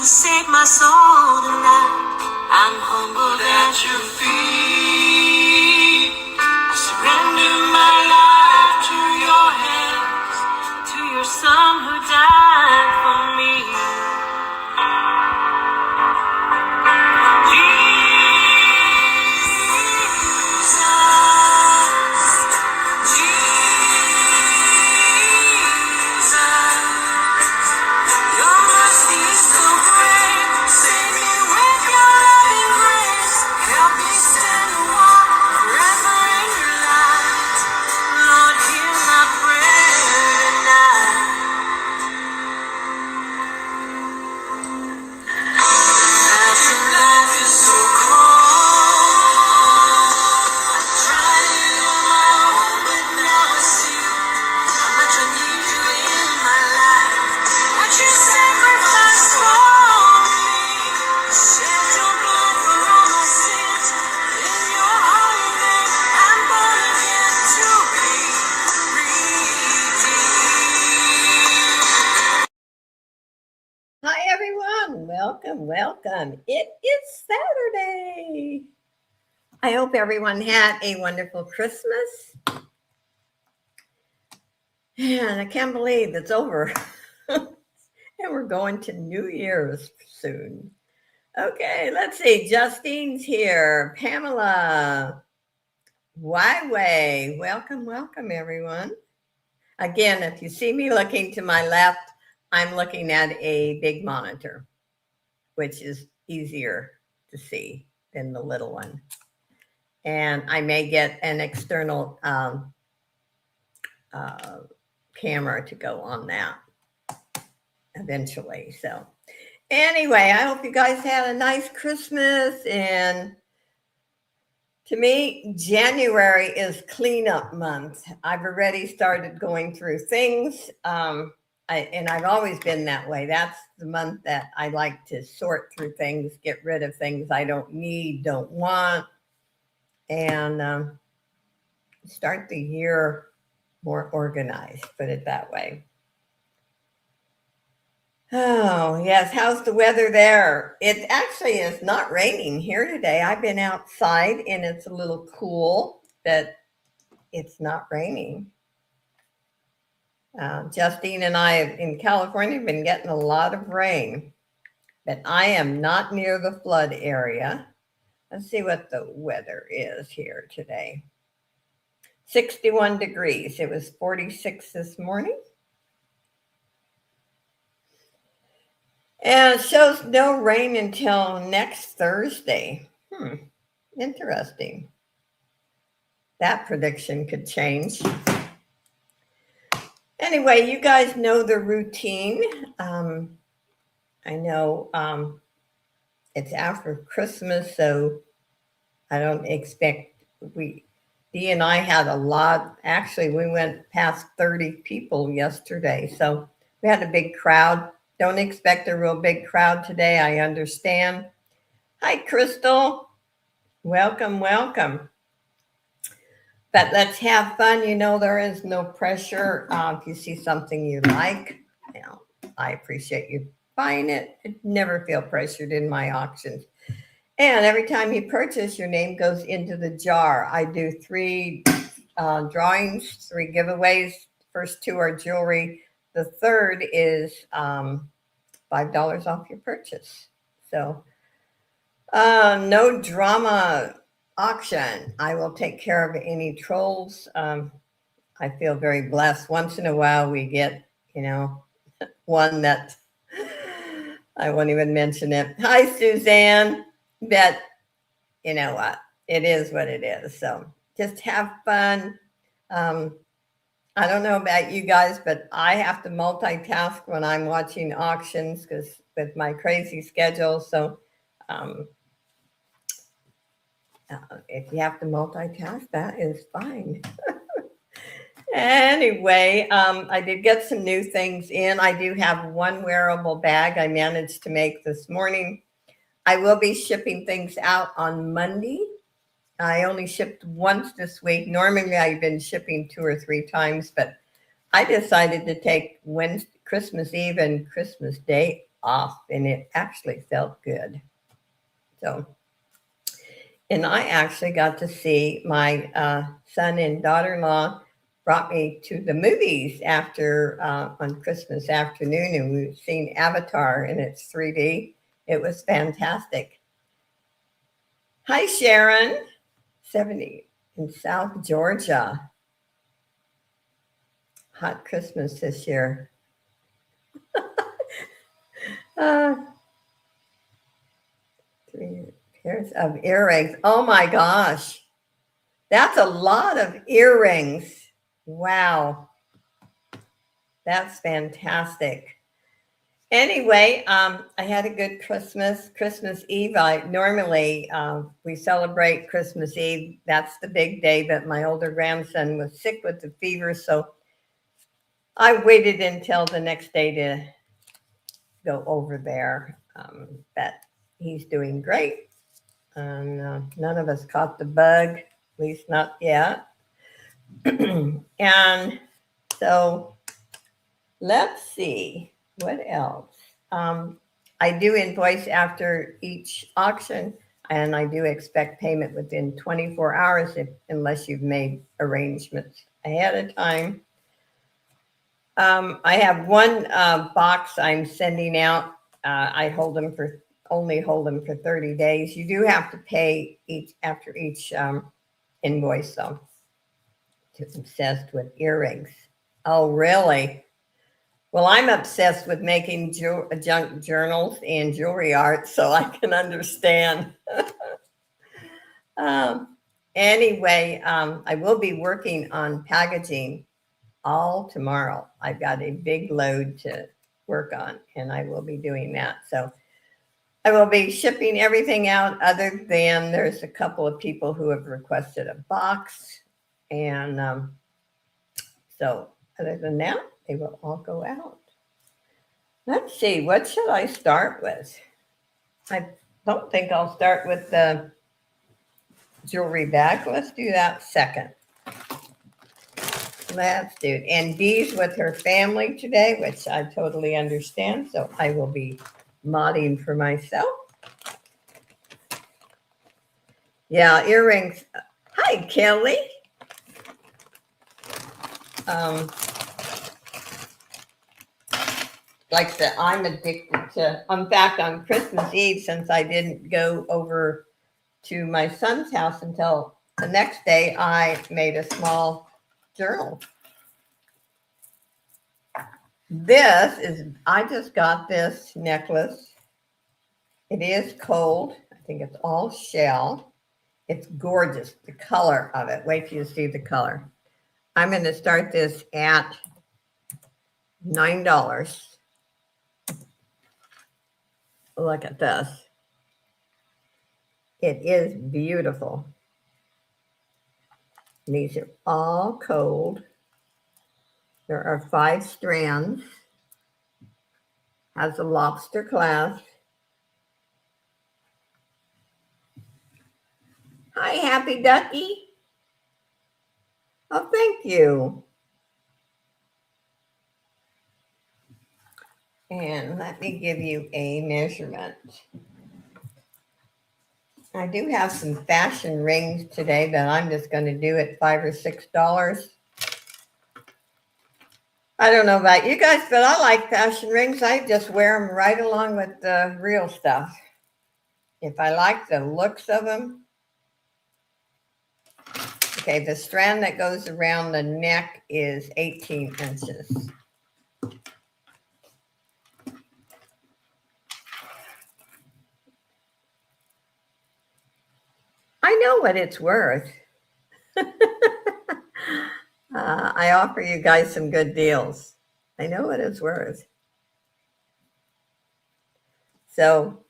save my soul tonight. I'm humbled at your feet. I surrender my life to your hands, to your son who died for me. Welcome. It is Saturday. I hope everyone had a wonderful Christmas. And I can't believe it's over. And we're going to New Year's soon. Okay, let's see. Justine's here. Pamela. Wyway. Welcome, everyone. Again, if you see me looking to my left, I'm looking at a big monitor, which is easier to see than the little one. And I may get an external camera to go on that eventually. So anyway, I hope you guys had a nice Christmas. And to me, January is cleanup month. I've already started going through things. And I've always been that way. That's the month that I like to sort through things, get rid of things I don't need, don't want, and start the year more organized, put it that way. Oh, yes. How's the weather there? It actually is not raining here today. I've been outside and it's a little cool, but it's not raining. Justine and I in California have been getting a lot of rain, but I am not near the flood area. Let's see what the weather is here today. 61 degrees. It was 46 this morning. And it shows no rain until next Thursday. Interesting. That prediction could change. Anyway, you guys know the routine. I know it's after Christmas, so I don't expect Dee and I had a lot. Actually, we went past 30 people yesterday, so we had a big crowd. Don't expect a real big crowd today. I understand. Hi, Crystal. Welcome. But let's have fun. You know, there is no pressure. If you see something you like, I appreciate you buying it. I never feel pressured in my auctions. And every time you purchase, your name goes into the jar. I do 3 drawings, 3 giveaways. First 2 are jewelry. The third is $5 off your purchase. So no drama auction. I will take care of any trolls. I feel very blessed. Once in a while we get, one that I won't even mention it. Hi, Suzanne. But you know what? It is what it is. So just have fun. I don't know about you guys, but I have to multitask when I'm watching auctions because with my crazy schedule. So if you have to multitask, that is fine. Anyway, I did get some new things in. I do have 1 wearable bag I managed to make this morning. I will be shipping things out on Monday. I only shipped once this week. Normally, I've been shipping 2 or 3 times, but I decided to take Christmas Eve and Christmas Day off, and it actually felt good. So, and I actually got to see my son and daughter-in-law brought me to the movies after on Christmas afternoon, and we've seen Avatar in its 3D. It was fantastic. Hi, Sharon, 70 in South Georgia. Hot Christmas this year. 3 pairs of earrings. Oh my gosh. That's a lot of earrings. Wow. That's fantastic. Anyway, I had a good Christmas. Christmas Eve, I normally we celebrate Christmas Eve. That's the big day, but my older grandson was sick with the fever, so I waited until the next day to go over there. But he's doing great. And none of us caught the bug, at least not yet. And so let's see what else. I do invoice after each auction, and I do expect payment within 24 hours unless you've made arrangements ahead of time. I have one box I'm sending out. I only hold them for 30 days. You do have to pay after each invoice, though. Just obsessed with earrings. Oh, really? Well, I'm obsessed with making junk journals and jewelry art, so I can understand. Anyway, I will be working on packaging all tomorrow. I've got a big load to work on, and I will be doing that. So I will be shipping everything out, other than there's a couple of people who have requested a box. And so other than that, they will all go out. Let's see, what should I start with? I don't think I'll start with the jewelry bag. Let's do that second. Let's do it. And Dee's with her family today, which I totally understand. So I will be modding for myself. Yeah, earrings. Hi, Kelly. Like that, I'm addicted to. In fact, on Christmas Eve, since I didn't go over to my son's house until the next day, I made a small journal. I just got this necklace. It is cold. I think it's all shell. It's gorgeous, the color of it. Wait till you see the color. I'm going to start this at $9. Look at this. It is beautiful. These are all cold. There are 5 strands. Has a lobster clasp. Hi, Happy Ducky. Oh, thank you. And let me give you a measurement. I do have some fashion rings today, but I'm just going to do it $5 or $6. I don't know about you guys, but I like fashion rings. I just wear them right along with the real stuff. If I like the looks of them. Okay, the strand that goes around the neck is 18 inches. I know what it's worth. I offer you guys some good deals. I know what it's worth. So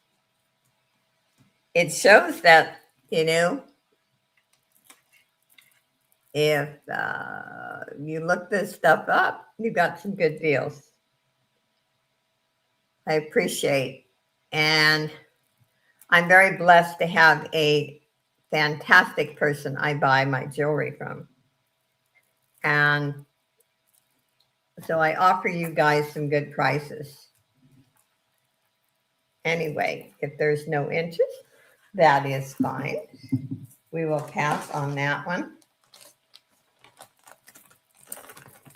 it shows that, if you look this stuff up, you got some good deals. I appreciate. And I'm very blessed to have a fantastic person I buy my jewelry from. And so I offer you guys some good prices. Anyway, if there's no interest, that is fine. We will pass on that one.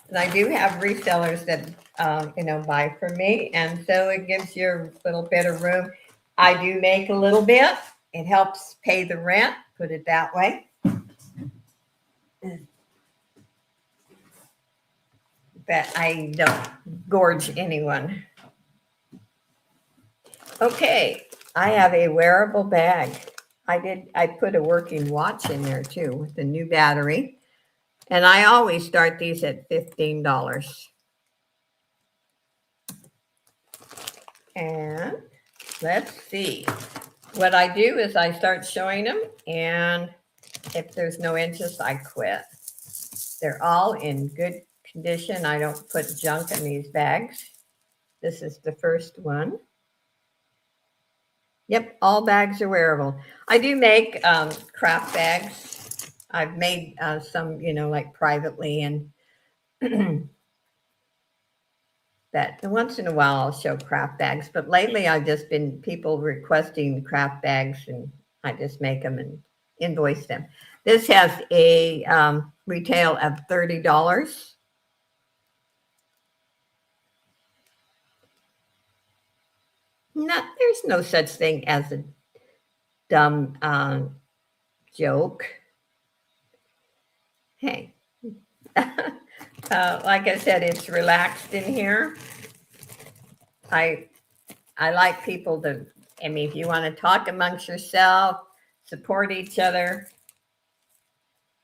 And I do have resellers that, buy from me. And so it gives you a little bit of room. I do make a little bit. It helps pay the rent, put it that way. But I don't gorge anyone. Okay, I have a wearable bag. I put a working watch in there too with the new battery. And I always start these at $15. And let's see. What I do is I start showing them, and if there's no interest, I quit. They're all in good condition. I don't put junk in these bags. This is the first one. Yep, all bags are wearable. I do make craft bags. I've made some, like privately, and that once in a while I'll show craft bags. But lately I've just been people requesting craft bags, and I just make them and invoice them. This has a retail of $30. There's no such thing as a dumb joke. Hey, like I said, it's relaxed in here. I like people to. If you want to talk amongst yourself, support each other.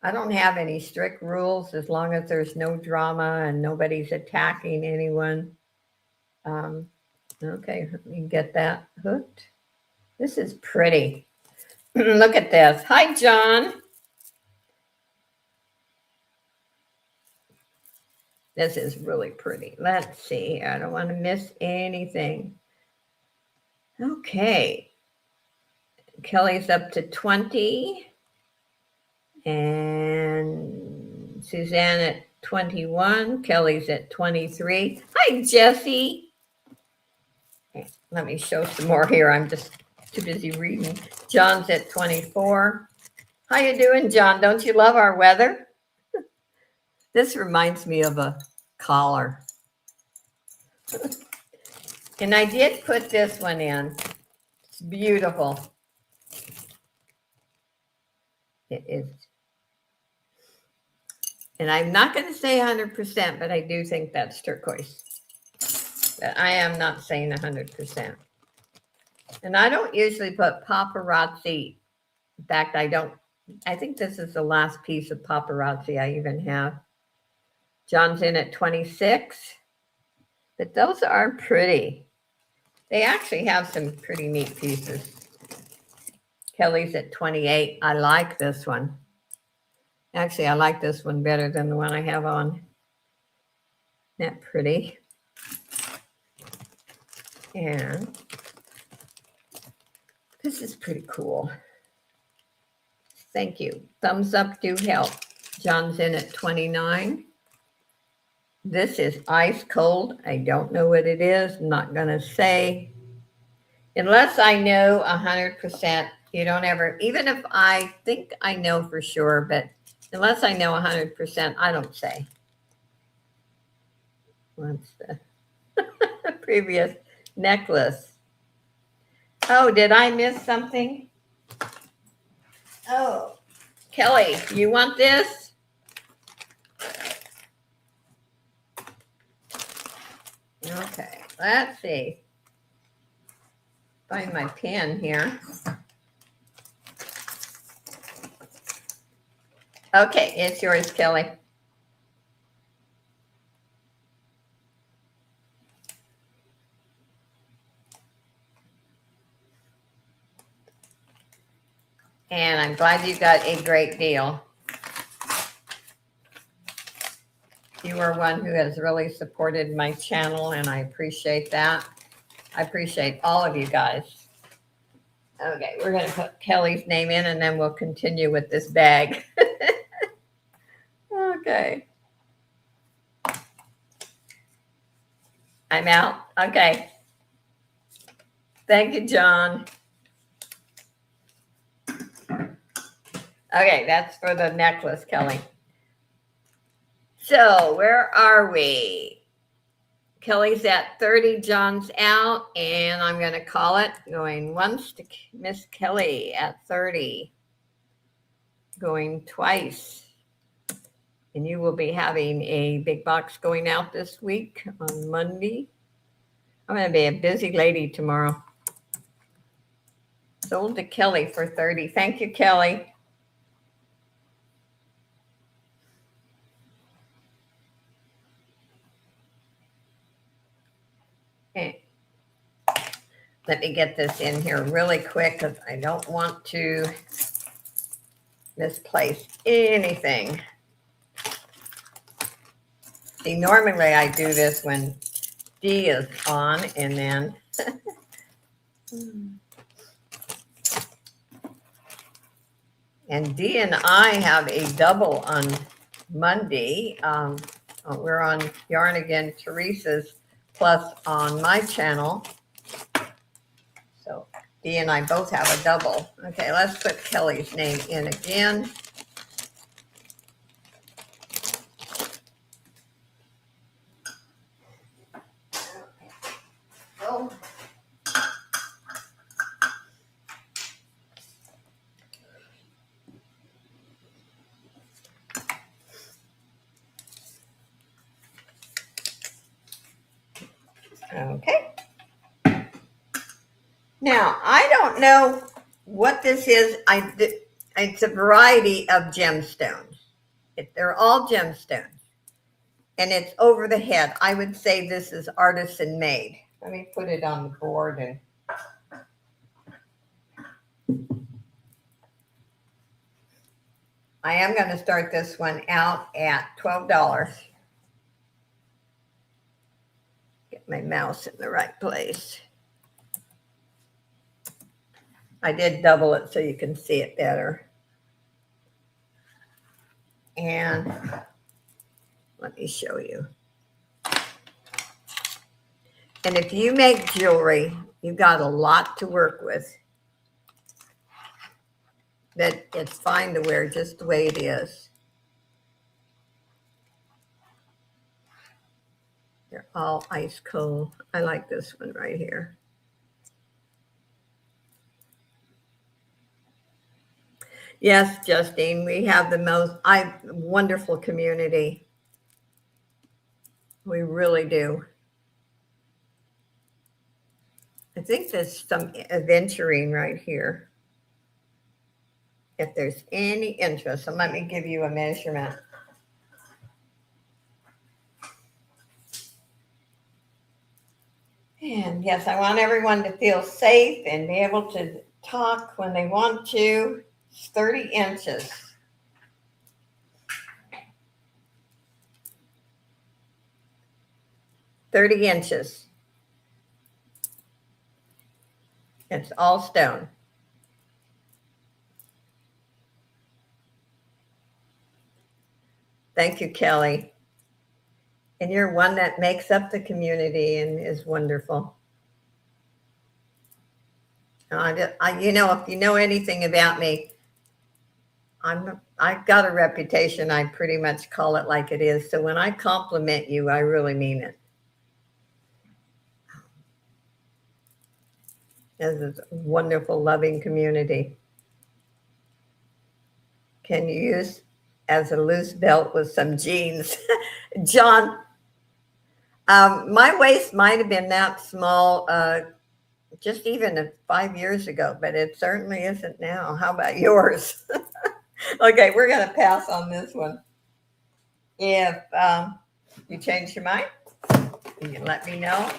I don't have any strict rules as long as there's no drama and nobody's attacking anyone. Okay, let me get that hooked. This is pretty. Look at this. Hi, John. This is really pretty. Let's see. I don't want to miss anything. Okay. Kelly's up to 20. And Suzanne at 21. Kelly's at 23. Hi, Jessie. Okay, let me show some more here. I'm just too busy reading. John's at 24. How you doing, John? Don't you love our weather? This reminds me of a collar. And I did put this one in. It's beautiful. It is. And I'm not going to say 100%, but I do think that's turquoise. But I am not saying 100%. And I don't usually put paparazzi. In fact, I don't. I think this is the last piece of paparazzi I even have. John's in at 26. But those are pretty. They actually have some pretty neat pieces. Kelly's at 28. I like this one. Actually, I like this one better than the one I have on. Isn't that pretty? And this is pretty cool. Thank you. Thumbs up do help. John's in at 29. This is ice cold. I don't know what it is. I'm not going to say. Unless I know 100%, you don't ever, even if I think I know for sure, but unless I know 100%, I don't say. What's the previous necklace? Oh, did I miss something? Oh, Kelly, you want this? Okay, let's see. Find my pen here. Okay, it's yours, Kelly. And I'm glad you got a great deal. You are one who has really supported my channel, and I appreciate that. I appreciate all of you guys. Okay, we're going to put Kelly's name in, and then we'll continue with this bag. Okay. I'm out. Okay. Thank you, John. Okay, that's for the necklace, Kelly. So where are we? Kelly's at 30, John's out, and I'm going to call it. Going once to Miss Kelly at 30. Going twice. And you will be having a big box going out this week on Monday. I'm going to be a busy lady tomorrow. Sold to Kelly for 30. Thank you, Kelly. Okay. Let me get this in here really quick because I don't want to misplace anything. See, normally I do this when D is on, and then and D and I have a double on Monday. We're on Yarn Again Teresa's plus on my channel. So D and I both have a double. Okay, let's put Kelly's name in again. Oh. Okay. Now, I don't know what this is. It's a variety of gemstones. They're all gemstones. And it's over the head. I would say this is artisan made. Let me put it on the board. And I am going to start this one out at $12. Get my mouse in the right place. I did double it so you can see it better. And let me show you. And if you make jewelry, you've got a lot to work with. That it's fine to wear just the way it is. They're all ice cold. I like this one right here. Yes, Justine, we have the most wonderful community. We really do. I think there's some aventurine right here. If there's any interest, so let me give you a measurement. And yes, I want everyone to feel safe and be able to talk when they want to. It's 30 inches. $30. It's all stone. Thank you, Kelly. And you're one that makes up the community and is wonderful. You know, if you know anything about me, I've got a reputation. I pretty much call it like it is. So when I compliment you, I really mean it. This is a wonderful, loving community. Can you use as a loose belt with some jeans? John, my waist might have been that small just even 5 years ago, but it certainly isn't now. How about yours? Okay, we're going to pass on this one. If you change your mind, you can let me know.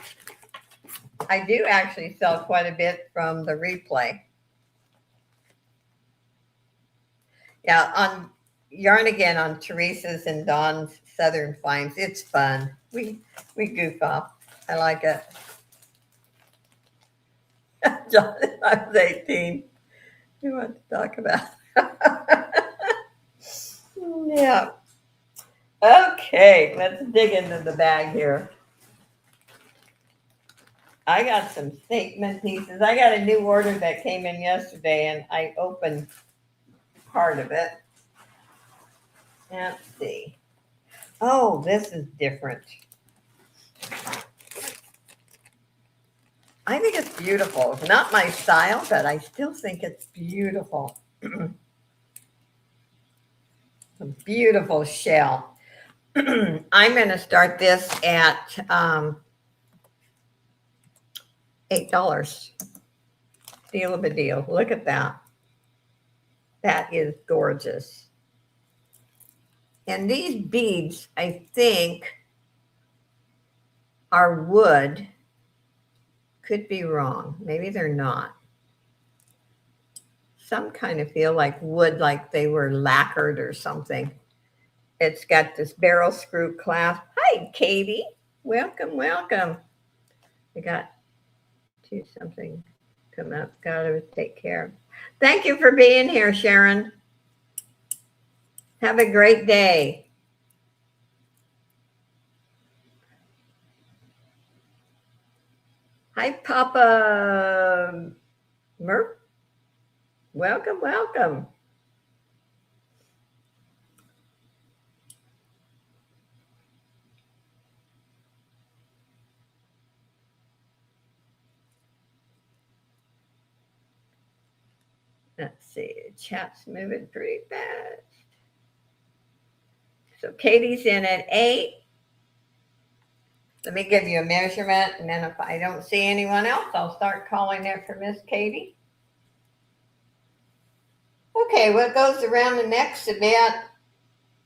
I do actually sell quite a bit from the replay. Yeah, on Yarn Again on Teresa's and Dawn's Southern Finds. It's fun. We goof off. I like it. John, I was 18. You want to talk about? Yeah. Okay, let's dig into the bag here. I got some statement pieces. I got a new order that came in yesterday, and I opened part of it. Let's see. Oh, this is different. I think it's beautiful. It's not my style, but I still think it's beautiful. A beautiful shell. I'm going to start this at $8. Deal of a deal. Look at that. That is gorgeous. And these beads, I think, are wood. Could be wrong. Maybe they're not. Some kind of feel like wood, like they were lacquered or something. It's got this barrel screw clasp. Hi, Katie. Welcome, welcome. I got to something come up. Gotta take care. Thank you for being here, Sharon. Have a great day. Hi, Papa Murph. Welcome, welcome. Let's see, chat's moving pretty fast. So Katie's in at 8. Let me give you a measurement, and then if I don't see anyone else, I'll start calling it for Miss Katie. Okay, what goes around the neck's about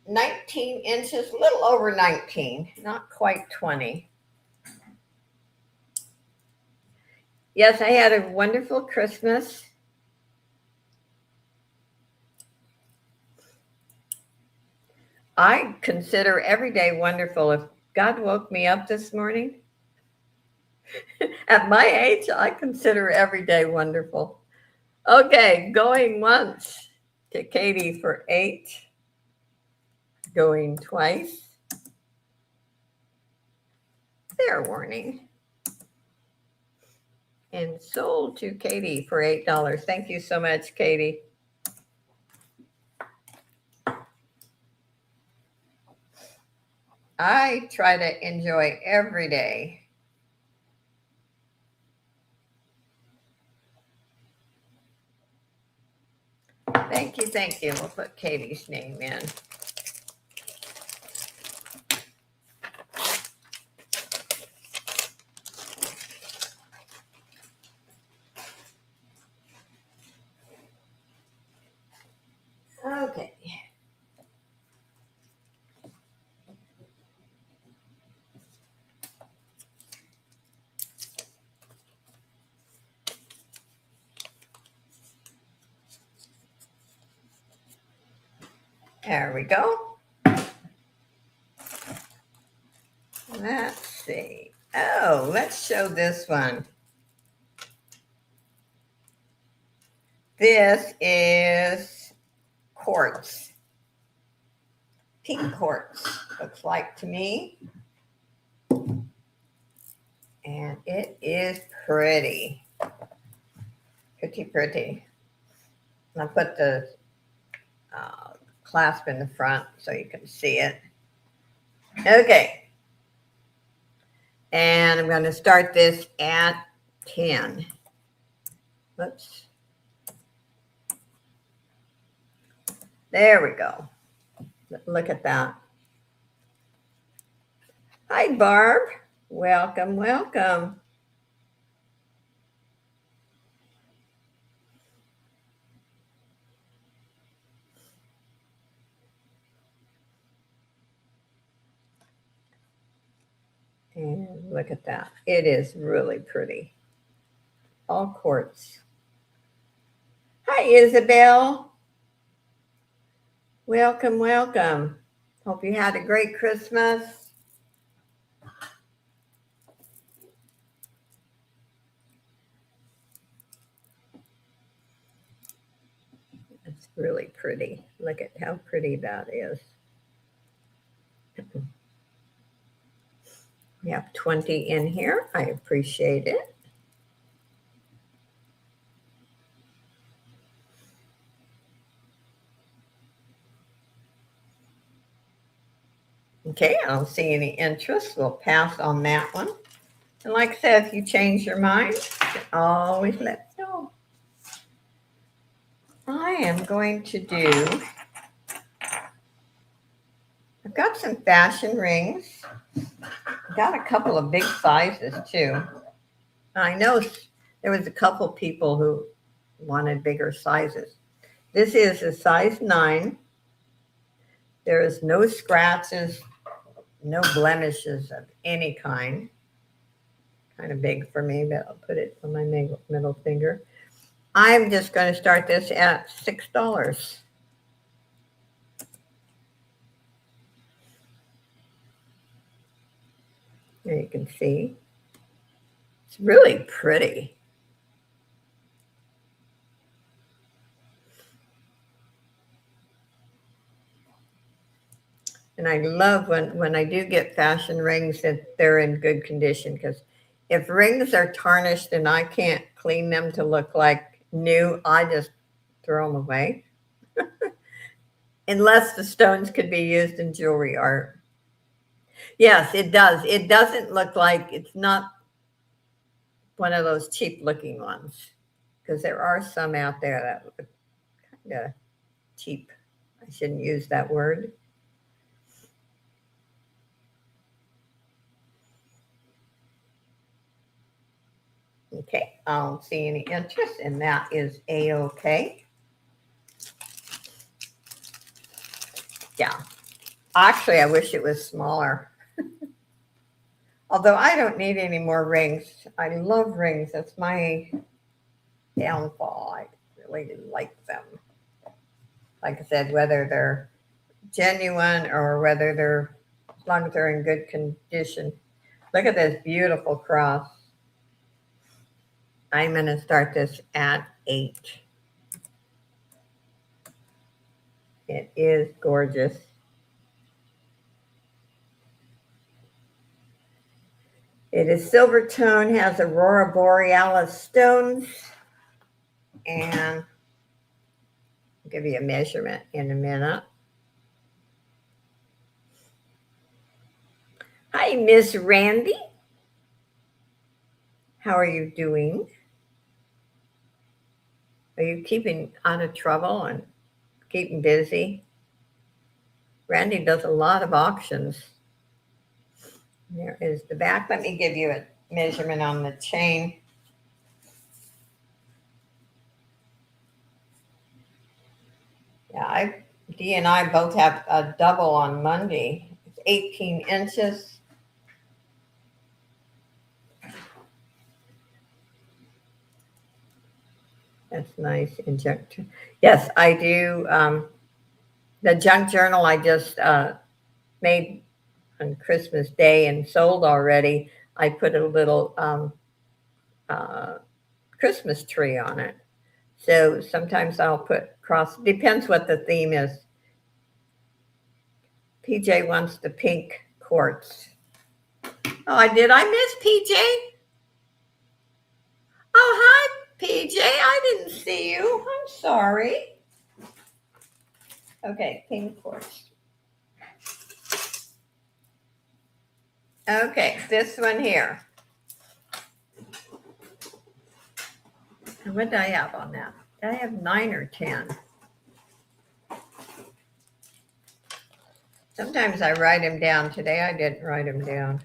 19 inches, a little over 19, not quite 20. Yes, I had a wonderful Christmas. I consider every day wonderful. If God woke me up this morning, at my age, I consider every day wonderful. Okay, going once to Katie for 8. Going twice. Fair warning. And sold to Katie for $8. Thank you so much, Katie. I try to enjoy every day. Thank you, thank you. We'll put Katie's name in. Okay. There we go. Let's see. Oh, let's show this one. This is quartz. Pink quartz, looks like to me. And it is pretty. Pretty, pretty. I'll put the clasp in the front so you can see it. Okay. And I'm going to start this at 10. Oops. There we go. Look at that. Hi, Barb. Welcome, welcome. And look at that. It is really pretty. All quartz. Hi, Isabel. Welcome, welcome. Hope you had a great Christmas. It's really pretty. Look at how pretty that is. We have 20 in here. I appreciate it. Okay, I don't see any interest. We'll pass on that one. And like I said, if you change your mind, you can always let me know. I am going to do, I've got some fashion rings. Got a couple of big sizes too. I know there was a couple people who wanted bigger sizes. This is a size 9. There is no scratches, no blemishes of any kind. Kind of big for me, but I'll put it on my middle finger. I'm just going to start this at $6. There you can see. It's really pretty. And I love when I do get fashion rings that they're in good condition, because if rings are tarnished and I can't clean them to look like new, I just throw them away. Unless the stones could be used in jewelry art. Yes, it does. It doesn't look like, it's not one of those cheap looking ones, because there are some out there that look kind of cheap. I shouldn't use that word. Okay, I don't see any interest, and that is A-OK. Yeah, actually, I wish it was smaller. Although I don't need any more rings. I love rings. That's my downfall. I really like them. Like I said, whether they're genuine or whether they're, as long as they're in good condition. Look at this beautiful cross. I'm going to start this at 8. It is gorgeous. It is silver tone, has Aurora Borealis stones, and I'll give you a measurement in a minute. Hi, Miss Randy. How are you doing? Are you keeping out of trouble and keeping busy? Randy does a lot of auctions. There is the back. Let me give you a measurement on the chain. Yeah, Dee and I both have a double on Monday. It's 18 inches. That's nice. Injector. Yes, I do. The junk journal I just made on Christmas Day and sold already. I put a little uh, Christmas tree on it. So sometimes I'll put cross. Depends what the theme is. PJ wants the pink quartz. Oh, did I miss PJ? Oh, hi, PJ. I didn't see you. I'm sorry. Okay, pink quartz. Okay, this one here. What did I have on that? Did I have 9 or 10? Sometimes I write them down. Today I didn't write them down.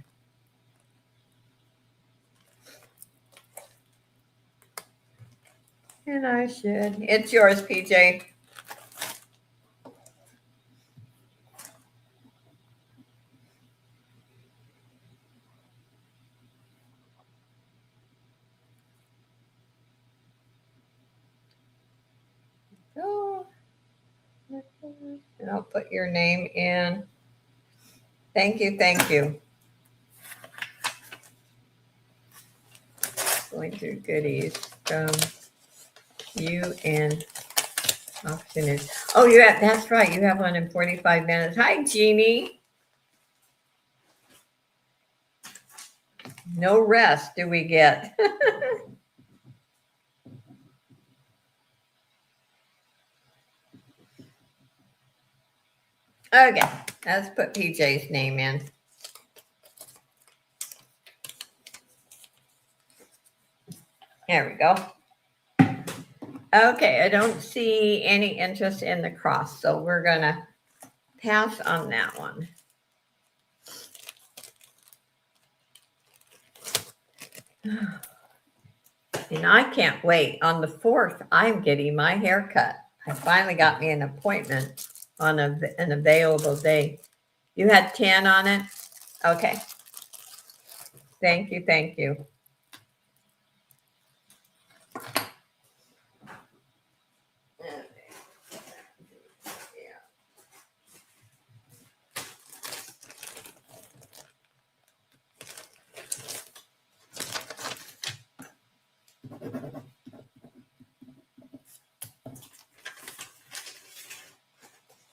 And I should. It's yours, PJ. Oh, and I'll put your name in. Thank you, thank you. Going through goodies from you and auctioneers. Oh, that's right. You have one in 45 minutes. Hi, Jeannie. No rest do we get. Okay. Let's put PJ's name in. There we go. Okay, I don't see any interest in the cross, so we're gonna pass on that one. And I can't wait. On the 4th, I'm getting my hair cut. I finally got me an appointment on an available day. You had 10 on it? Okay. Thank you. Thank you.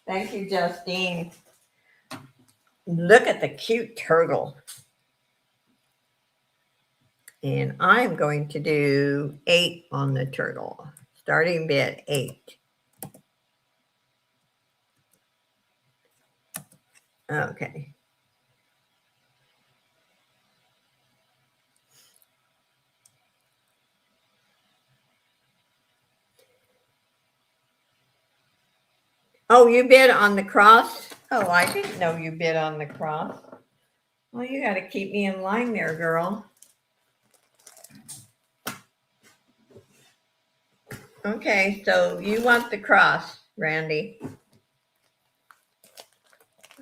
Thank you, Justine. Look at the cute turtle. And I'm going to do 8 on the turtle. Starting bid 8. Okay. Oh, you bid on the cross? Oh, I didn't know you bid on the cross. Well, you got to keep me in line there, girl. Okay, so you want the cross, Randy.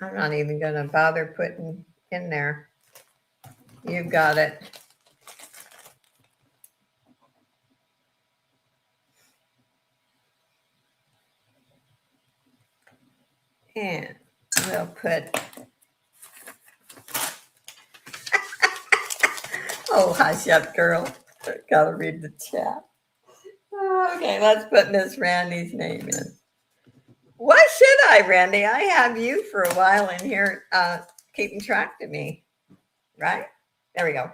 I'm not even going to bother putting in there. You got it. And we'll put, oh, hush up, girl. Gotta read the chat. Okay, let's put Miss Randy's name in. Why should I, Randy? I have you for a while in here keeping track of me, right? There we go.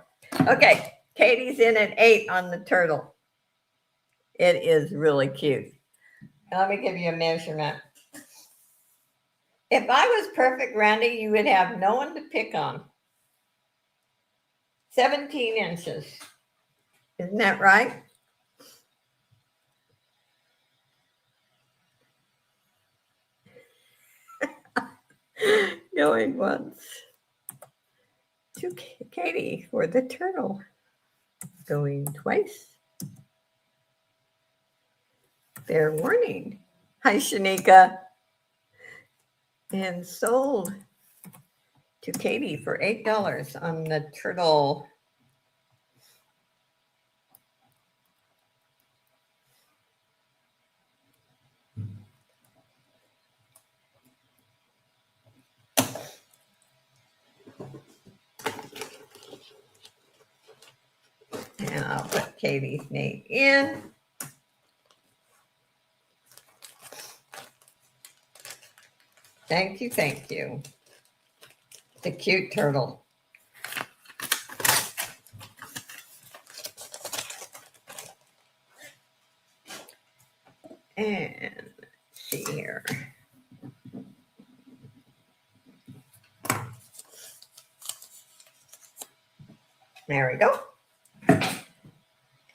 Okay, Katie's in at 8 on the turtle. It is really cute. Let me give you a measurement. If I was perfect, Randy, you would have no one to pick on. 17 inches. Isn't that right? Going once. To Katie for the turtle. Going twice. Fair warning. Hi, Shanika. And sold to Katie for $8 on the turtle. And I'll put Katie's name in. Thank you, thank you. The cute turtle. And let's see here. There we go.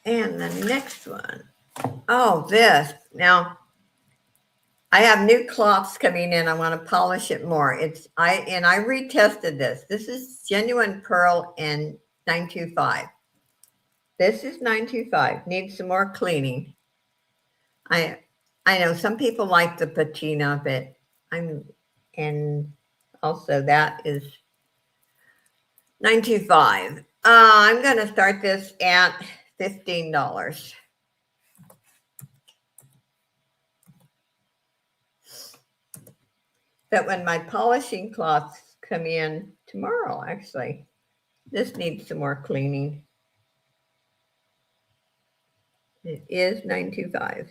And the next one. Oh, this. Now, I have new cloths coming in. I want to polish it more. I retested this. This is genuine pearl and 925. This is 925. Needs some more cleaning. I know some people like the patina, but and also that is 925. I'm going to start this at $15. But when my polishing cloths come in tomorrow, actually, this needs some more cleaning. It is 925.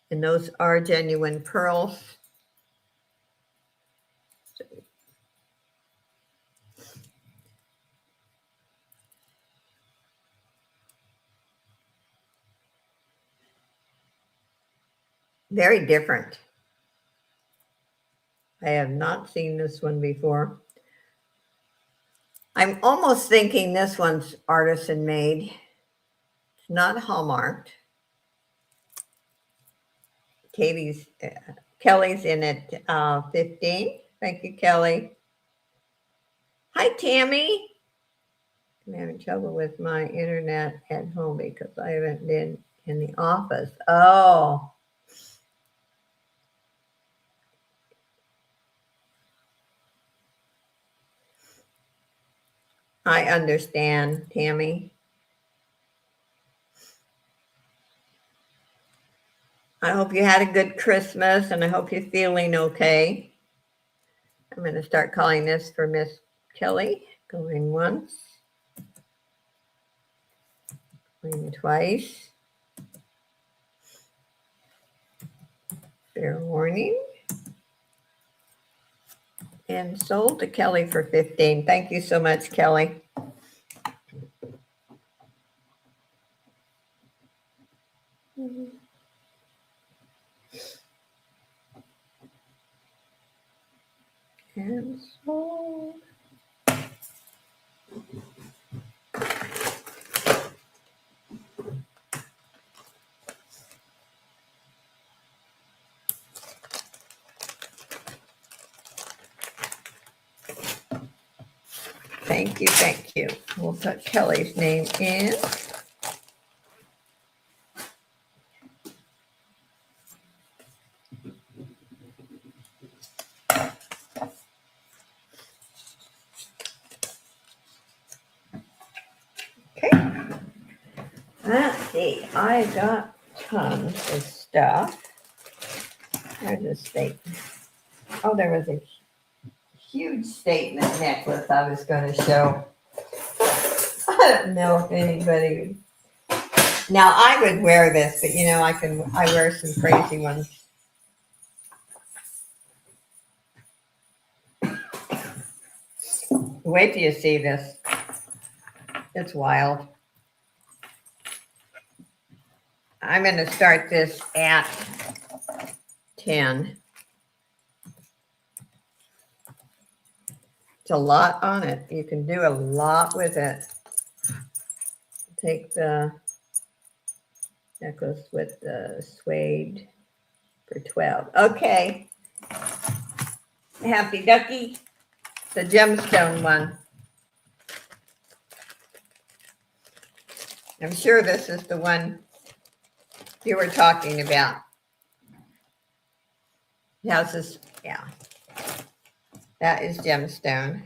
And those are genuine pearls. Very different. I have not seen this one before. I'm almost thinking this one's artisan made. It's not Hallmarked. Kelly's in at 15. Thank you, Kelly. Hi, Tammy. I'm having trouble with my internet at home because I haven't been in the office. Oh, I understand, Tammy. I hope you had a good Christmas and I hope you're feeling okay. I'm going to start calling this for Miss Kelly. Going once, going twice. Fair warning. And sold to Kelly for 15. Thank you so much, Kelly. And sold. Thank you, thank you. We'll put Kelly's name in. Okay. Let's see. I got tons of stuff. There's a statement. Oh, there was a huge statement necklace I was going to show. I don't know if anybody. Now I would wear this, but I wear some crazy ones. Wait till you see this. It's wild. I'm going to start this at 10. It's a lot on it. You can do a lot with it. Take the necklace with the suede for 12. Okay. Happy Ducky. The gemstone one. I'm sure this is the one you were talking about. How's this? Yeah. That is gemstone.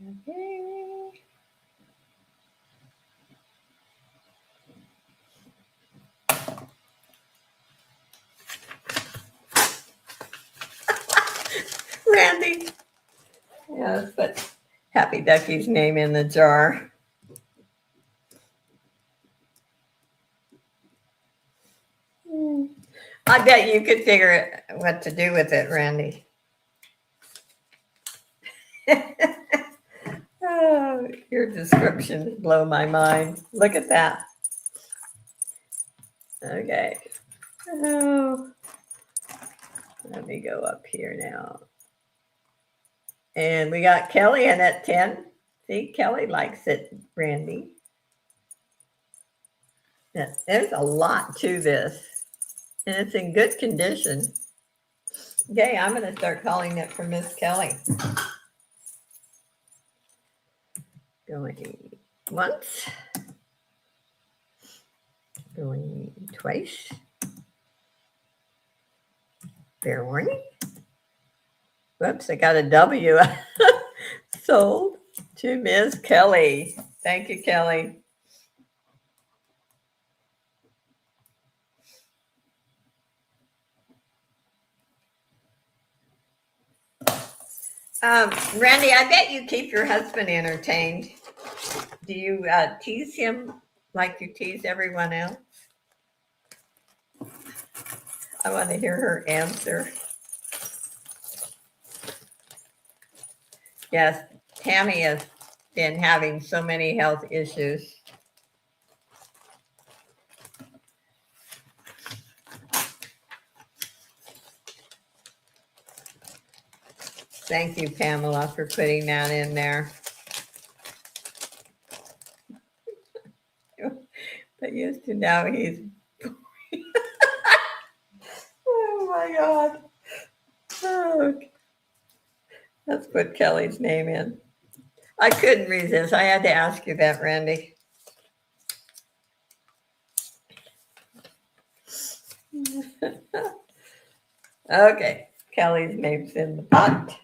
Okay. Randy. Yeah, let's put Happy Ducky's name in the jar. I bet you could figure it what to do with it, Randy. Oh, your descriptions blow my mind. Look at that. Okay. Oh, let me go up here now. And we got Kelly in at 10. See, Kelly likes it, Randy. Yeah, there's a lot to this. And it's in good condition. Okay, I'm going to start calling it for Miss Kelly. Going once. Going twice. Fair warning. Whoops, I got a W. Sold to Miss Kelly. Thank you, Kelly. Randy, I bet you keep your husband entertained. Do you tease him like you tease everyone else? I want to hear her answer. Yes, Tammy has been having so many health issues. Thank you, Pamela, for putting that in there. But used to know he's. Oh my God. Oh, let's put Kelly's name in. I couldn't resist. I had to ask you that, Randy. Okay, Kelly's name's in the pot.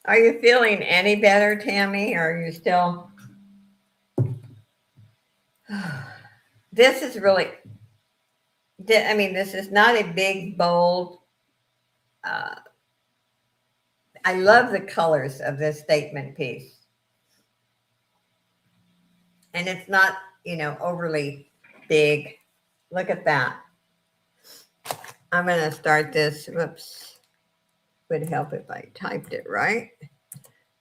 Are you feeling any better, Tammy? Or are you still? This is really, I mean, this is not a big, bold. Uh, I love the colors of this statement piece. And it's not, overly big. Look at that. I'm going to start this. Whoops. Would help if I typed it right.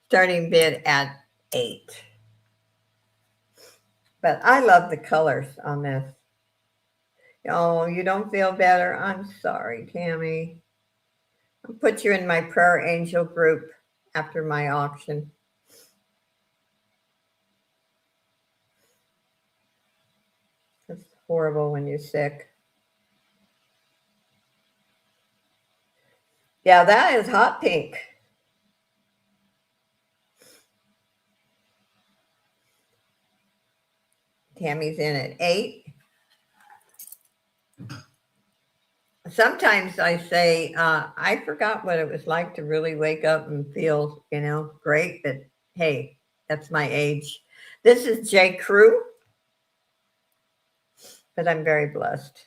Starting bid at 8. But I love the colors on this. Oh, you don't feel better? I'm sorry, Tammy. I'll put you in my prayer angel group after my auction. It's horrible when you're sick. Yeah, that is hot pink. Tammy's in at 8. Sometimes I say, I forgot what it was like to really wake up and feel, great. But hey, that's my age. This is J. Crew, but I'm very blessed.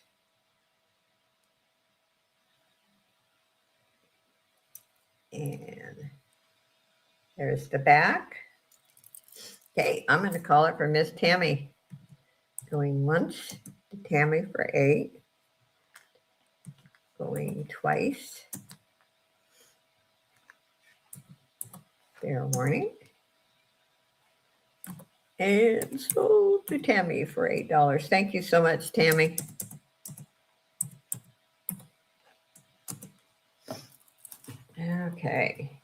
And there's the back. Okay, I'm going to call it for Miss Tammy. Going once to Tammy for 8. Going twice. Fair warning. And sold to Tammy for $8. Thank you so much, Tammy. Okay.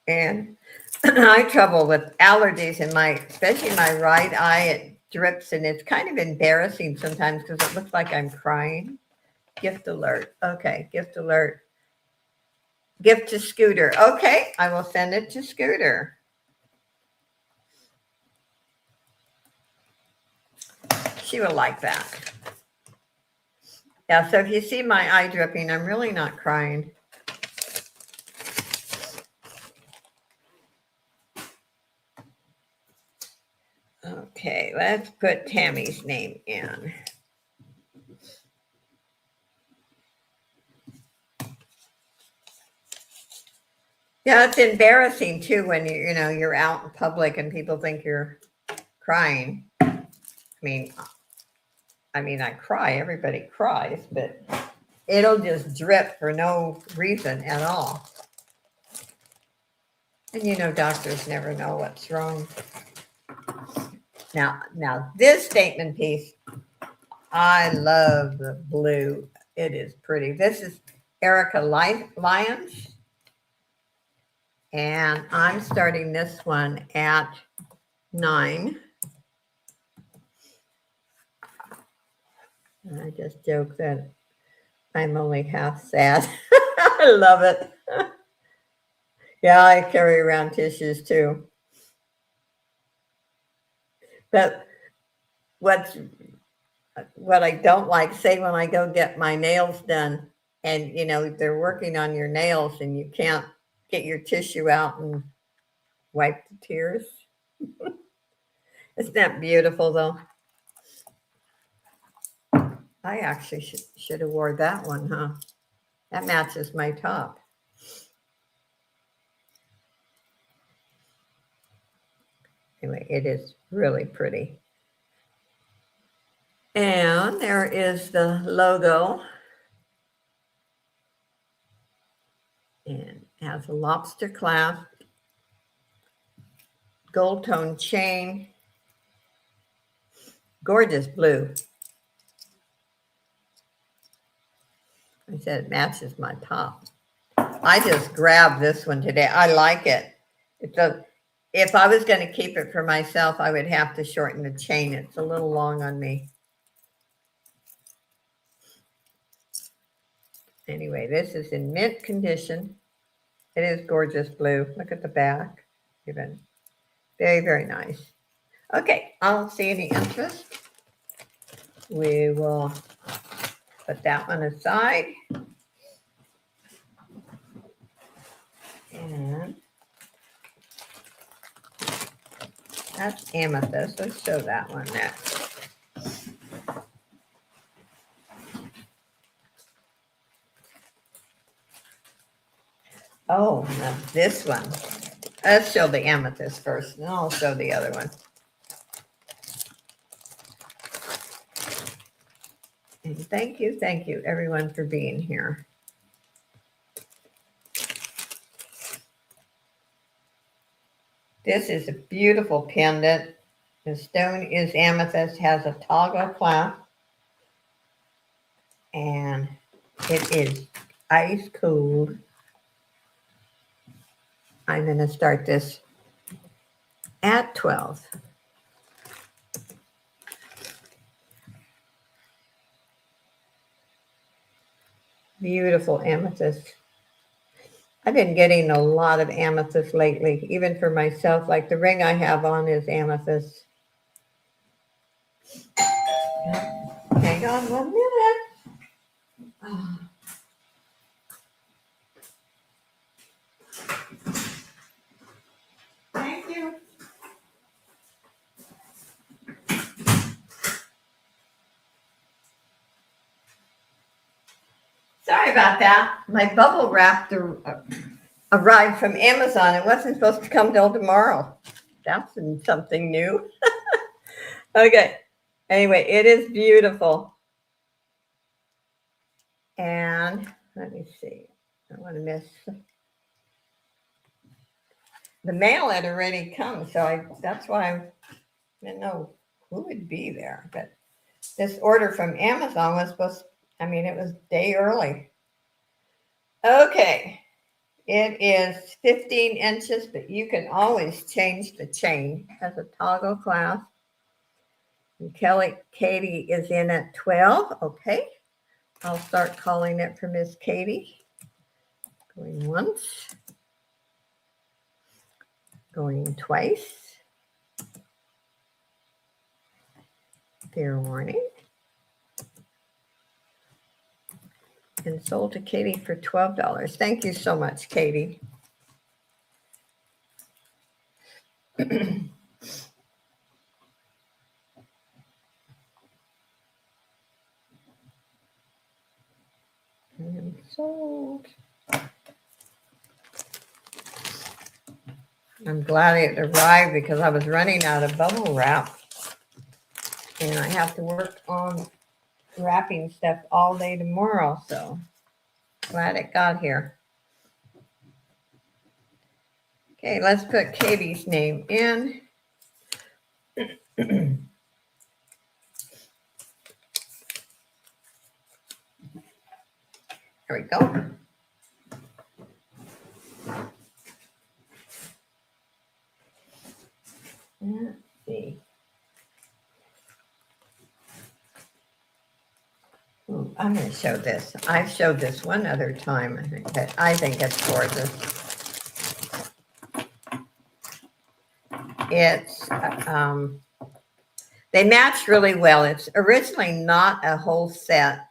And I have trouble with allergies in especially my right eye. It drips and it's kind of embarrassing sometimes because it looks like I'm crying. Gift alert. Okay, gift alert. Gift to Scooter. Okay, I will send it to Scooter. She will like that. Yeah, so if you see my eye dripping, I'm really not crying. Okay, let's put Tammy's name in. Yeah, it's embarrassing too when you're out in public and people think you're crying. I mean, I cry. Everybody cries, but it'll just drip for no reason at all. And doctors never know what's wrong. Now this statement piece, I love the blue. It is pretty. This is Erica Lyons. And I'm starting this one at 9. I just joke that I'm only half sad. I love it. Yeah, I carry around tissues too. But what I don't like, say when I go get my nails done and they're working on your nails and you can't get your tissue out and wipe the tears. Isn't that beautiful though? I actually should have wore that one, huh? That matches my top. Anyway, it is really pretty. And there is the logo. It has a lobster clasp, gold tone chain, gorgeous blue. I said it matches my top. I just grabbed this one today. I like it. If I was going to keep it for myself, I would have to shorten the chain. It's a little long on me. Anyway, this is in mint condition. It is gorgeous blue. Look at the back. Even very, very nice. Okay, I don't see any interest. We will put that one aside. And that's amethyst. Let's show that one next. Oh, now this one. Let's show the amethyst first, and I'll show the other one. And thank you, everyone, for being here. This is a beautiful pendant. The stone is amethyst, has a toggle clasp, and it is ice cold. I'm going to start this at 12. Beautiful amethyst. I've been getting a lot of amethyst lately, even for myself. Like the ring I have on is amethyst. Hang on 1 minute. Oh. Thank you. Sorry about that. My bubble wrap arrived from Amazon. It wasn't supposed to come till tomorrow. That's something new. Okay. Anyway, it is beautiful. And let me see. I don't want to miss. The mail had already come, so that's why I didn't know who would be there. But this order from Amazon was it was a day early. Okay. It is 15 inches, but you can always change the chain. It has a toggle clasp. And Katie is in at 12. Okay. I'll start calling it for Miss Katie. Going once. Going twice. Fair warning. And sold to Katie for $12. Thank you so much, Katie. And sold. I'm glad it arrived because I was running out of bubble wrap. And I have to work on wrapping stuff all day tomorrow, so glad it got here. Okay, let's put Katie's name in. There we go. Let's see. Ooh, I'm going to show this. I've showed this one other time. I think it's gorgeous. It's they match really well. It's originally not a whole set,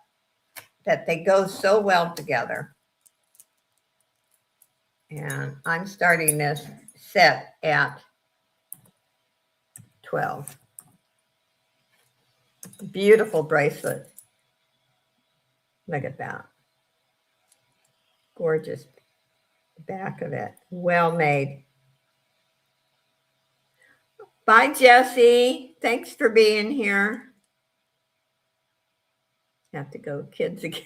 that they go so well together. And I'm starting this set at 12. Beautiful bracelet. Look at that. Gorgeous back of it. Well made. Bye, Jessie. Thanks for being here. Have to go, kids again.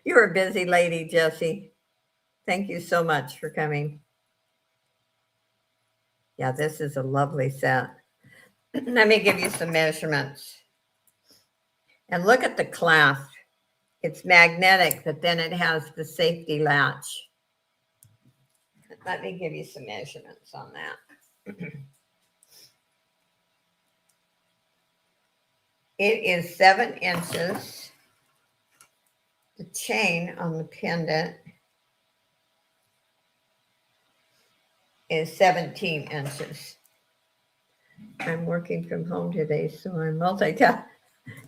You're a busy lady, Jessie. Thank you so much for coming. Yeah, this is a lovely set. Let me give you some measurements. And look at the clasp. It's magnetic, but then it has the safety latch. Let me give you some measurements on that. It is 7 inches. The chain on the pendant is 17 inches. I'm working from home today, so I'm multitasking.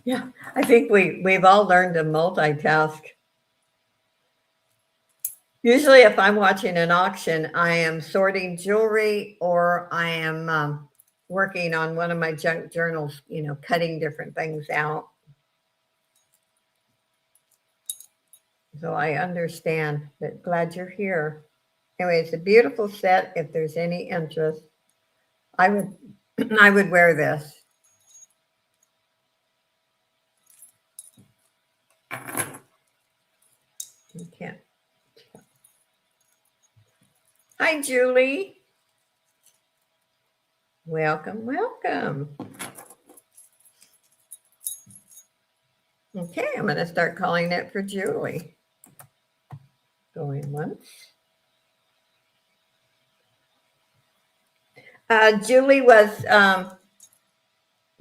Yeah, I think we've all learned to multitask. Usually, if I'm watching an auction, I am sorting jewelry or I am working on one of my junk journals, cutting different things out. So I understand, but glad you're here. Anyway, it's a beautiful set. If there's any interest, I would I would wear this. You can't. Hi, Julie. Welcome, welcome. Okay, I'm going to start calling it for Julie. Going once. Julie was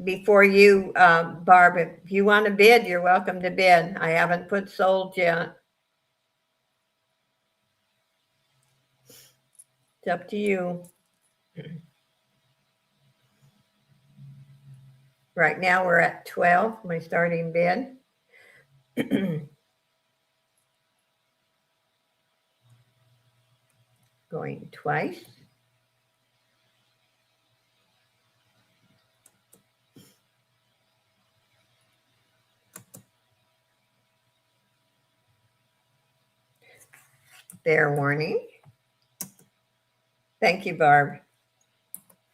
before you, Barb. If you want to bid, you're welcome to bid. I haven't put sold yet. It's up to you. Right now we're at 12, my starting bid. Going twice. Fair warning. Thank you, Barb.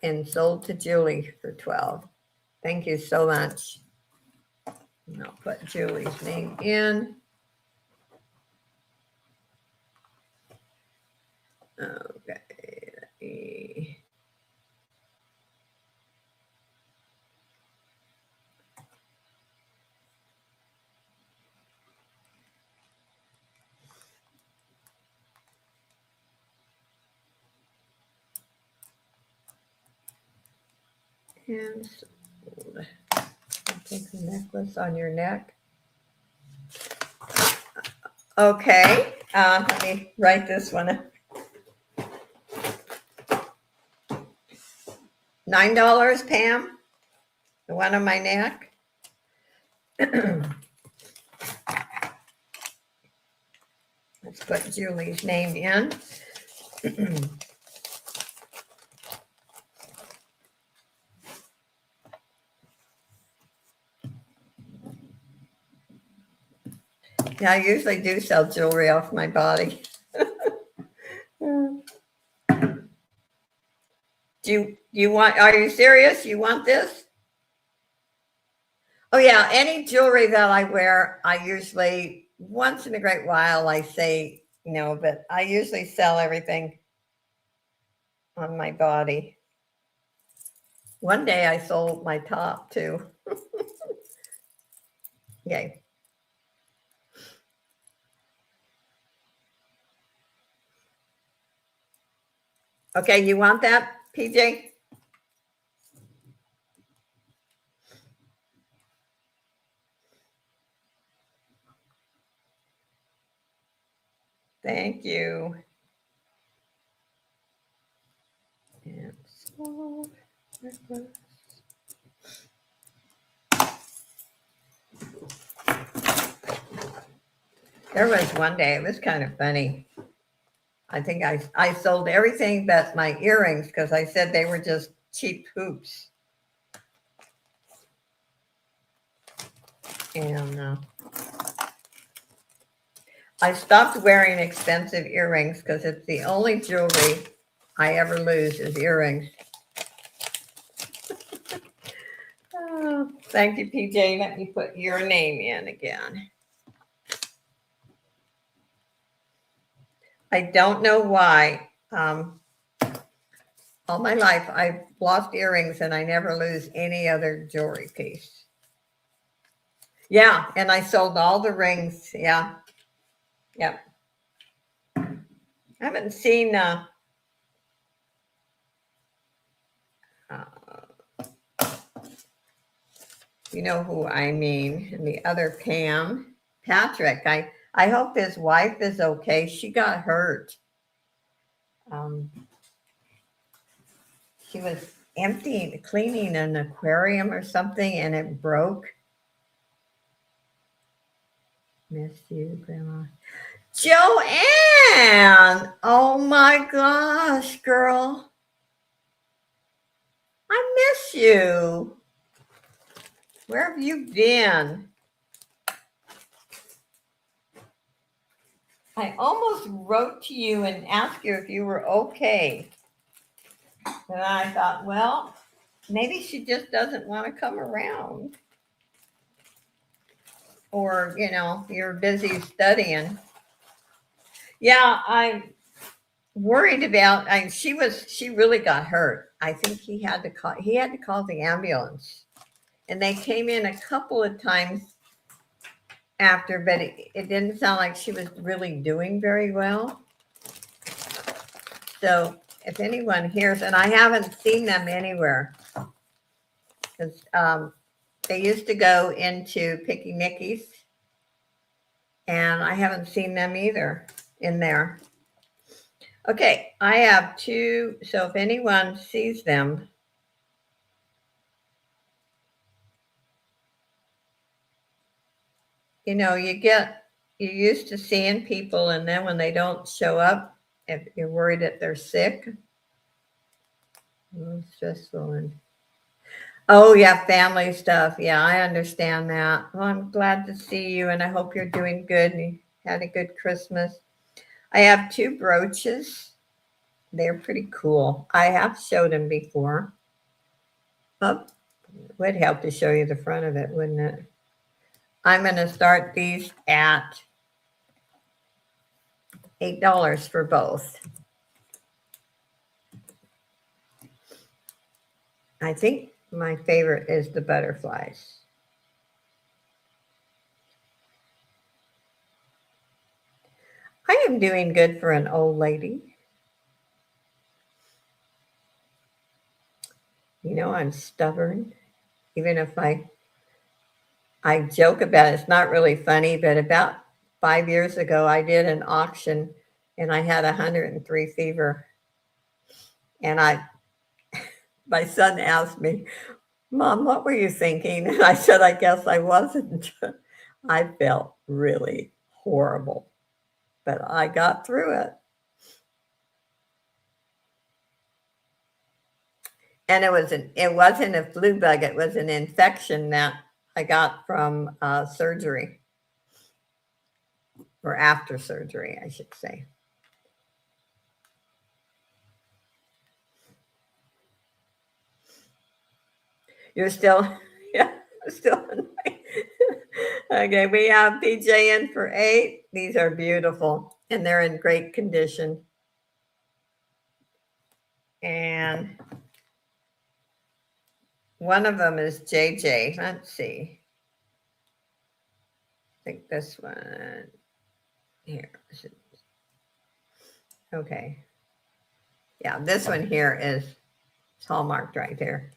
And sold to Julie for 12. Thank you so much. And I'll put Julie's name in. Okay. And sold. Take the necklace on your neck. Okay. Let me write this one. $9, Pam. The one on my neck. Let's put Julie's name in. Yeah, I usually do sell jewelry off my body. Do you want, are you serious? You want this? Oh yeah, any jewelry that I wear, I usually, once in a great while, I say, but I usually sell everything on my body. One day I sold my top too. Yay. Okay, you want that, PJ? Thank you. And sold. There was one day, it was kind of funny. I think I sold everything but my earrings because I said they were just cheap hoops. And I stopped wearing expensive earrings because it's the only jewelry I ever lose is earrings. Oh, thank you, PJ. Let me put your name in again. I don't know why. All my life, I've lost earrings and I never lose any other jewelry piece. Yeah, and I sold all the rings. Yeah, yeah. I haven't seen, uh, you know who I mean, and the other Pam, Patrick. I hope his wife is okay. She got hurt. Um, she was emptying, cleaning an aquarium or something, and it broke. Miss you, Grandma. Joanne! Oh my gosh, girl. I miss you. Where have you been? I almost wrote to you and asked you if you were okay. And I thought, well, maybe she just doesn't want to come around. Or, you're busy studying. Yeah, I'm worried about she really got hurt. I think he had to call the ambulance. And they came in a couple of times after, but it didn't sound like she was really doing very well. So if anyone hears, and I haven't seen them anywhere, because they used to go into Picky Nicky's, and I haven't seen them either in there. Okay, I have two. So if anyone sees them, you're used to seeing people, and then when they don't show up, if you're worried that they're sick, stressful. And oh yeah, family stuff. Yeah, I understand that. Well, I'm glad to see you, and I hope you're doing good and you had a good Christmas. I have two brooches. They're pretty cool. I have showed them before. Oh, would help to show you the front of it, wouldn't it? I'm going to start these at $8 for both. I think my favorite is the butterflies. I am doing good for an old lady. I'm stubborn. Even if I joke about it, it's not really funny, but about 5 years ago, I did an auction and I had 103 fever. And my son asked me, Mom, what were you thinking? And I said, I guess I wasn't. I felt really horrible, but I got through it. And it wasn't a flu bug. It was an infection that I got from surgery, or after surgery, I should say. You're still, yeah, still. Okay, we have PJ in for 8. These are beautiful and they're in great condition. And one of them is JJ. Let's see. I think this one here. Okay. Yeah, this one here is hallmarked right there.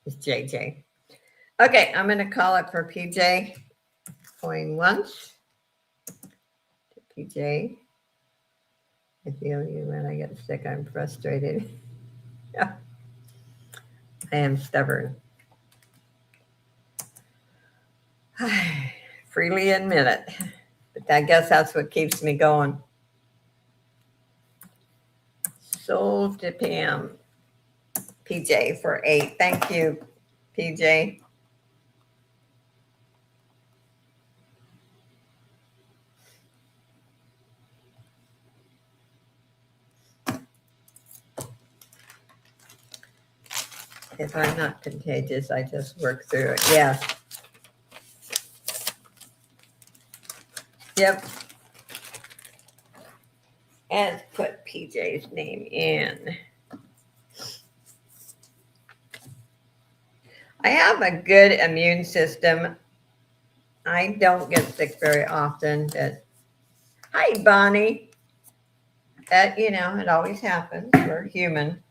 It's JJ. Okay, I'm going to call it for PJ. Going once. To PJ. I feel you when I get sick. I'm frustrated. Yeah. I am stubborn. Freely admit it. But I guess that's what keeps me going. Sold to Pam. PJ for 8. Thank you, PJ. If I'm not contagious, I just work through it. Yeah. Yep. And put PJ's name in. I have a good immune system. I don't get sick very often. But hi, Bonnie. It always happens. We're human.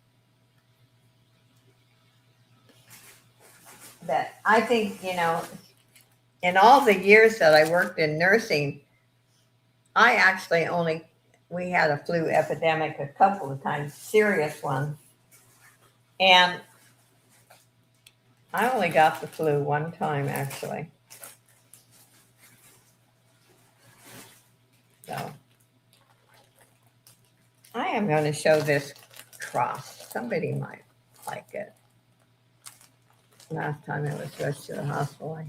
But I think, in all the years that I worked in nursing, I actually we had a flu epidemic a couple of times, serious one. And I only got the flu one time, actually. So I am going to show this cross. Somebody might like it. Last time I was rushed to the hospital, I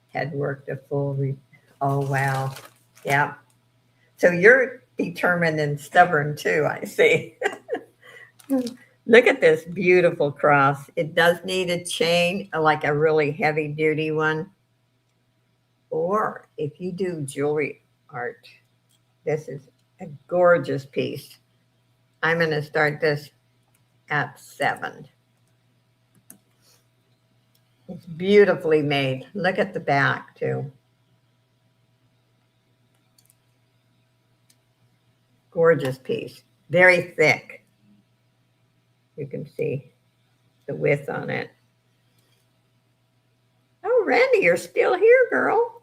had worked a oh, wow. Yeah. So you're determined and stubborn too, I see. Look at this beautiful cross. It does need a chain, like a really heavy duty one. Or if you do jewelry art, this is a gorgeous piece. I'm going to start this at 7. It's beautifully made. Look at the back too. Gorgeous piece. Very thick. You can see the width on it. Oh, Randy, you're still here, girl.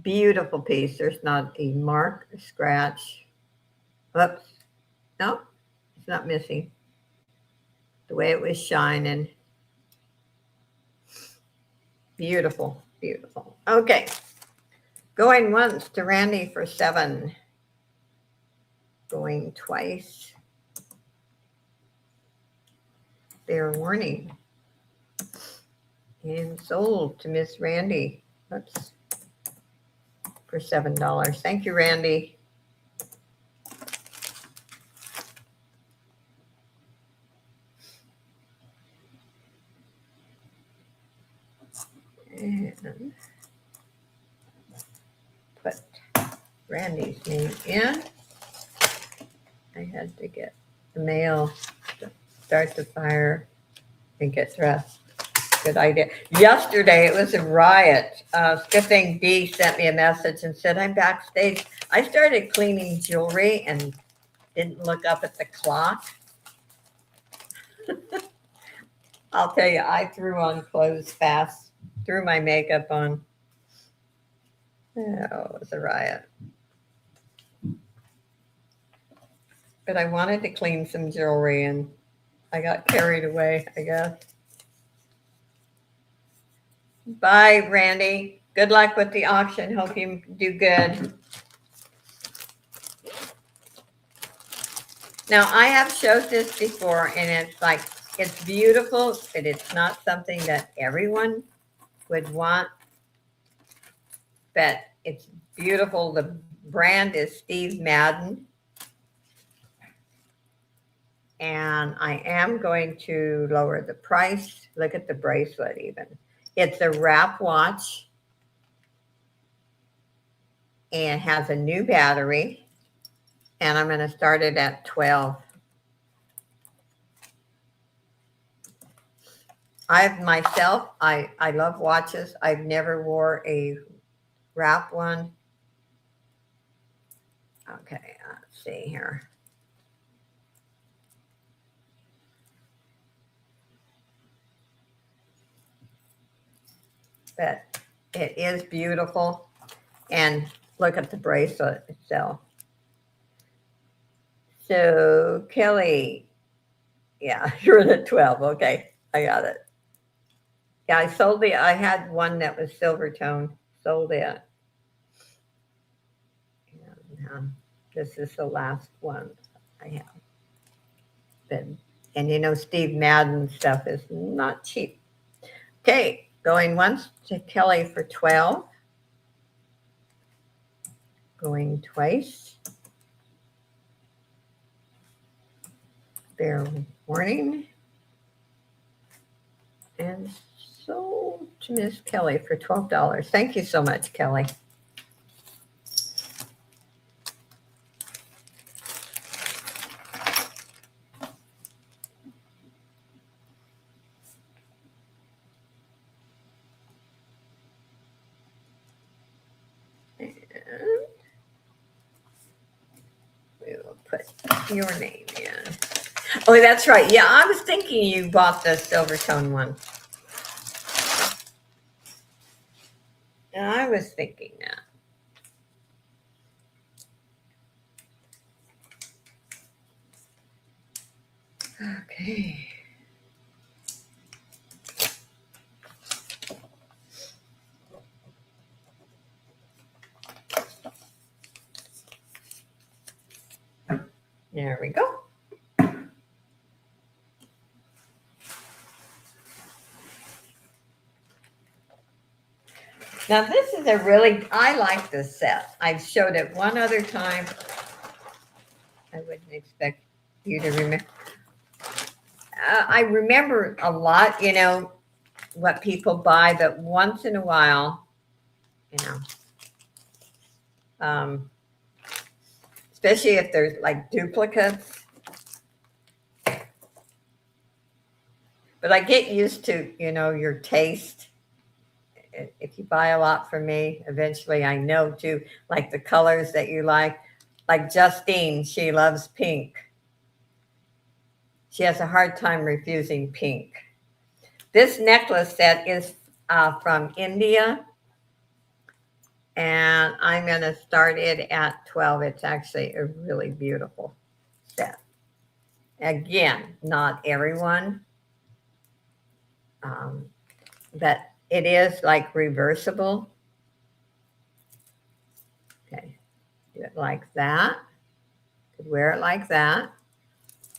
Beautiful piece. There's not a mark, a scratch. Oops. No, it's not missing. The way it was shining. Beautiful, beautiful. Okay. Going once to Randy for 7. Going twice. Fair warning. And sold to Miss Randy. Oops. For $7. Thank you, Randy. And put Randy's name in. I had to get the mail to start the fire and get dressed. Good idea. Yesterday, it was a riot. Skipping D sent me a message and said, I'm backstage. I started cleaning jewelry and didn't look up at the clock. I'll tell you, I threw on clothes fast, threw my makeup on. Oh, it was a riot. But I wanted to clean some jewelry and I got carried away, I guess. Bye, Randy. Good luck with the auction. Hope you do good. Now, I have showed this before, and it's beautiful, but it's not something that everyone would want. But it's beautiful. The brand is Steve Madden. And I am going to lower the price. Look at the bracelet even. It's a wrap watch and has a new battery. And I'm going to start it at 12. I love watches. I've never wore a wrap one. Okay, let's see here. But it is beautiful. And look at the bracelet itself. So Kelly, yeah, you're at 12. Okay, I got it. Yeah, I had one that was silver tone, sold it. And, this is the last one I have. And Steve Madden stuff is not cheap. Okay, going once to Kelly for 12. Going twice. Fair warning. And sold to Miss Kelly for $12. Thank you so much, Kelly. put your name in. Oh, that's right. Yeah, I was thinking you bought the silver tone one. And I was thinking that. Okay. There we go. Now this is I like this set. I've showed it one other time. I wouldn't expect you to remember. I remember a lot, what people buy, but once in a while, you know, especially if there's like duplicates. But I get used to, your taste. If you buy a lot from me, eventually I know too, like the colors that you like. Like Justine, she loves pink. She has a hard time refusing pink. This necklace set is from India, and I'm going to start it at 12. It's actually a really beautiful set. Again, not everyone, but it is like reversible. Okay, do it like that. Could wear it like that,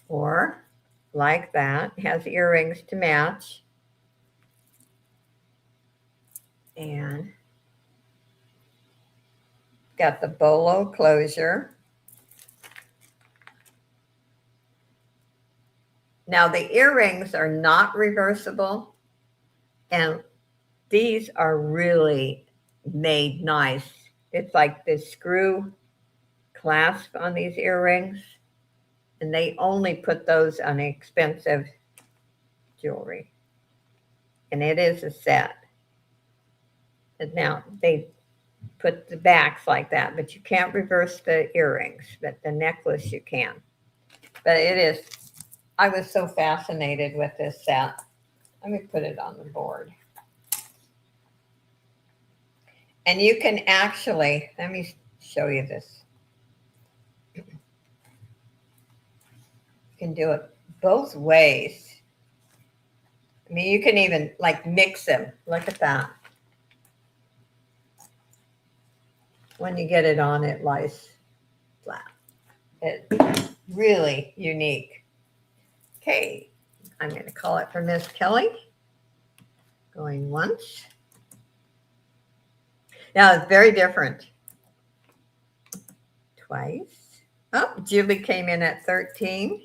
or like that. It has earrings to match. And got the bolo closure. Now the earrings are not reversible, and these are really made nice. It's like this screw clasp on these earrings, and they only put those on expensive jewelry. And it is a set. And now they put the backs like that, but you can't reverse the earrings, but the necklace you can. But it is, I was so fascinated with this set. Let me put it on the board. And you can actually, let me show you this. You can do it both ways. I mean, you can even like mix them. Look at that. When you get it on, it lies flat. It's really unique. Okay, I'm going to call it for Miss Kelly. Going once. Now it's very different. Twice. Oh, Julie came in at 13.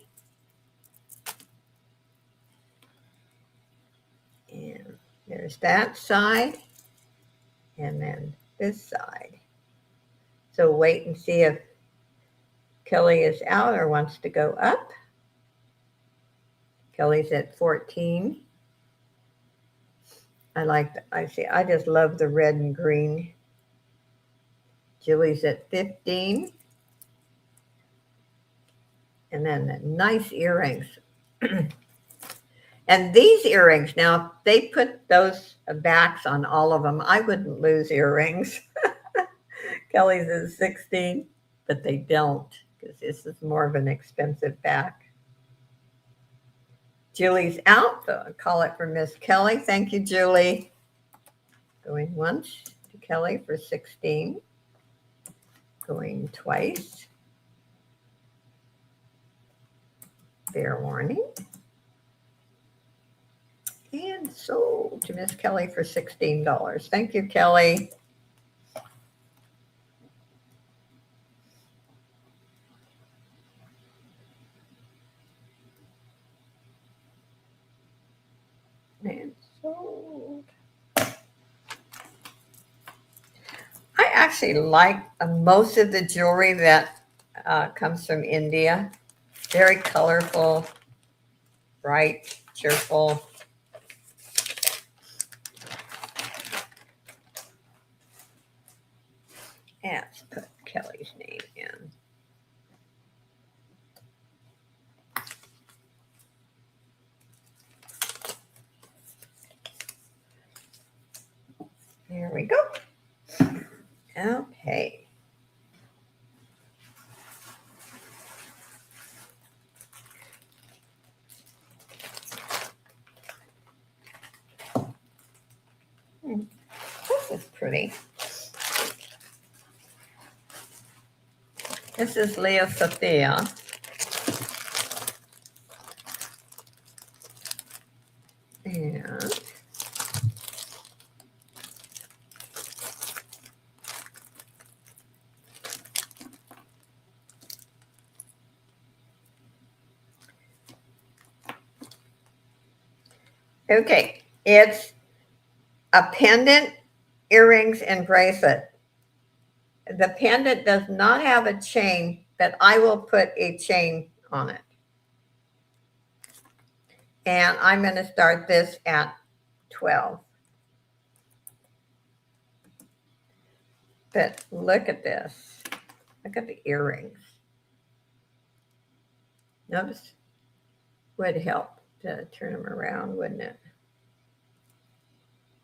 And there's that side. And then this side. So wait and see if Kelly is out or wants to go up. Kelly's at 14. I just love the red and green. Julie's at 15. And then the nice earrings. And these earrings, now, if they put those backs on all of them, I wouldn't lose earrings. Kelly's at 16, but they don't, because this is more of an expensive back. Julie's out, so I'll call it for Miss Kelly. Thank you, Julie. Going once to Kelly for 16. Going twice. Fair warning. And sold to Miss Kelly for $16. Thank you, Kelly. And sold. I actually like most of the jewelry that comes from India. Very colorful, bright, cheerful. And let's put Kelly's name in. Here we go. Okay. This is pretty. This is Leah Sophia. And okay, it's a pendant, earrings, and bracelet. The pendant does not have a chain, but I will put a chain on it. And I'm going to start this at 12. But look at this. Look at the earrings. Notice would help to turn them around, wouldn't it?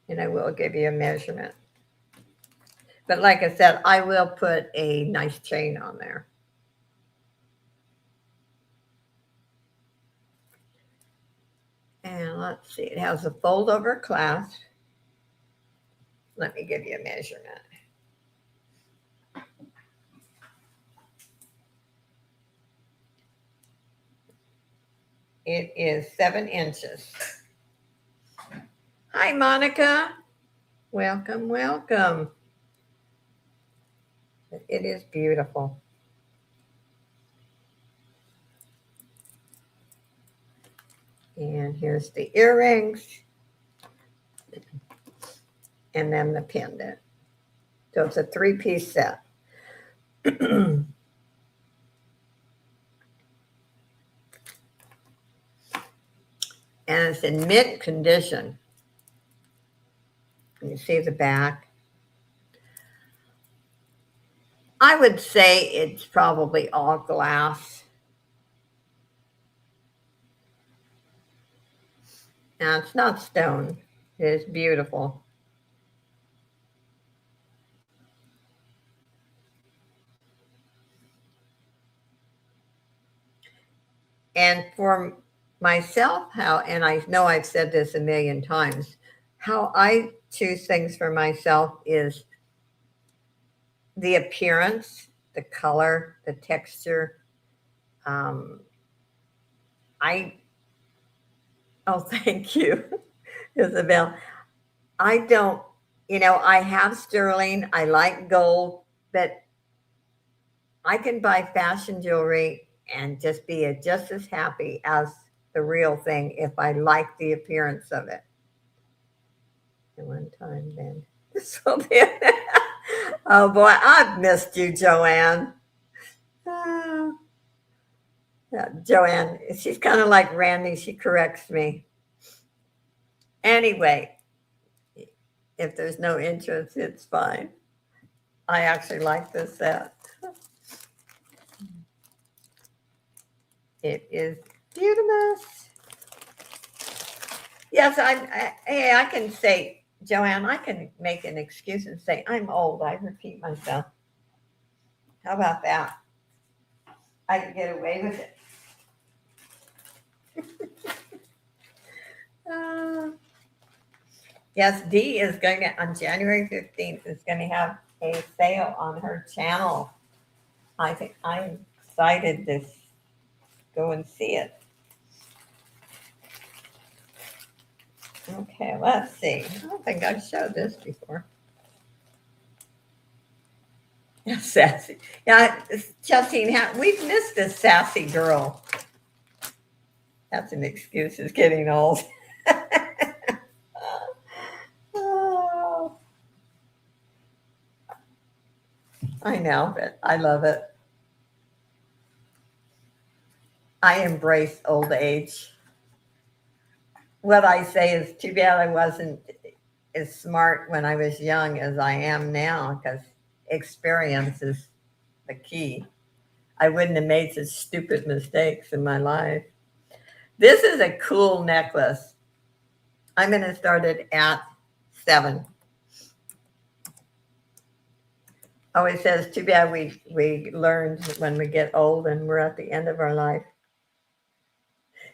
And I will give you a measurement. But like I said, I will put a nice chain on there. And let's see, it has a fold over clasp. Let me give you a measurement. It is 7 inches. Hi, Monica. Welcome, welcome. It is beautiful. And here's the earrings. And then the pendant. So it's a 3-piece set. And it's in mint condition. You see the back. I would say it's probably all glass. Now, it's not stone. It is beautiful. And for myself, and I know I've said this a million times, how I choose things for myself is the appearance, the color, the texture. Thank you, Isabel. I don't, I have sterling. I like gold, but I can buy fashion jewelry and just be just as happy as the real thing if I like the appearance of it. And one time then, this will be oh boy, I've missed you, Joanne. Ah, yeah, Joanne, she's kind of like Randy. She corrects me. Anyway, if there's no interest, it's fine. I actually like this set. It is beautiful. Yes, I can say, Joanne, I can make an excuse and say, I'm old. I repeat myself. How about that? I can get away with it. Yes, Dee is going to, on January 15th, is going to have a sale on her channel. I think I'm excited to go and see it. Okay, let's see. I don't think I've showed this before. Yeah, sassy. Yeah, Justine, we've missed a sassy girl. That's an excuse. It's getting old. Oh, I know, but I love it. I embrace old age. What I say is too bad I wasn't as smart when I was young as I am now, because experience is the key. I wouldn't have made such stupid mistakes in my life. This is a cool necklace. I'm going to start it at 7. Always says, too bad we learned when we get old and we're at the end of our life.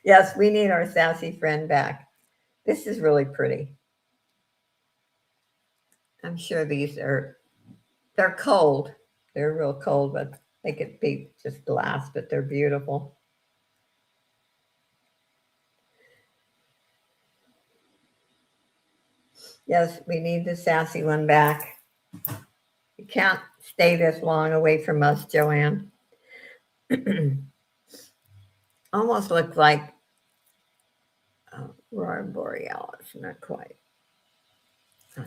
Yes, we need our sassy friend back. This is really pretty. I'm sure they're cold. They're real cold, but they could be just glass, but they're beautiful. Yes, we need the sassy one back. You can't stay this long away from us, Joanne. Almost looks like Aurora Borealis, not quite. Uh,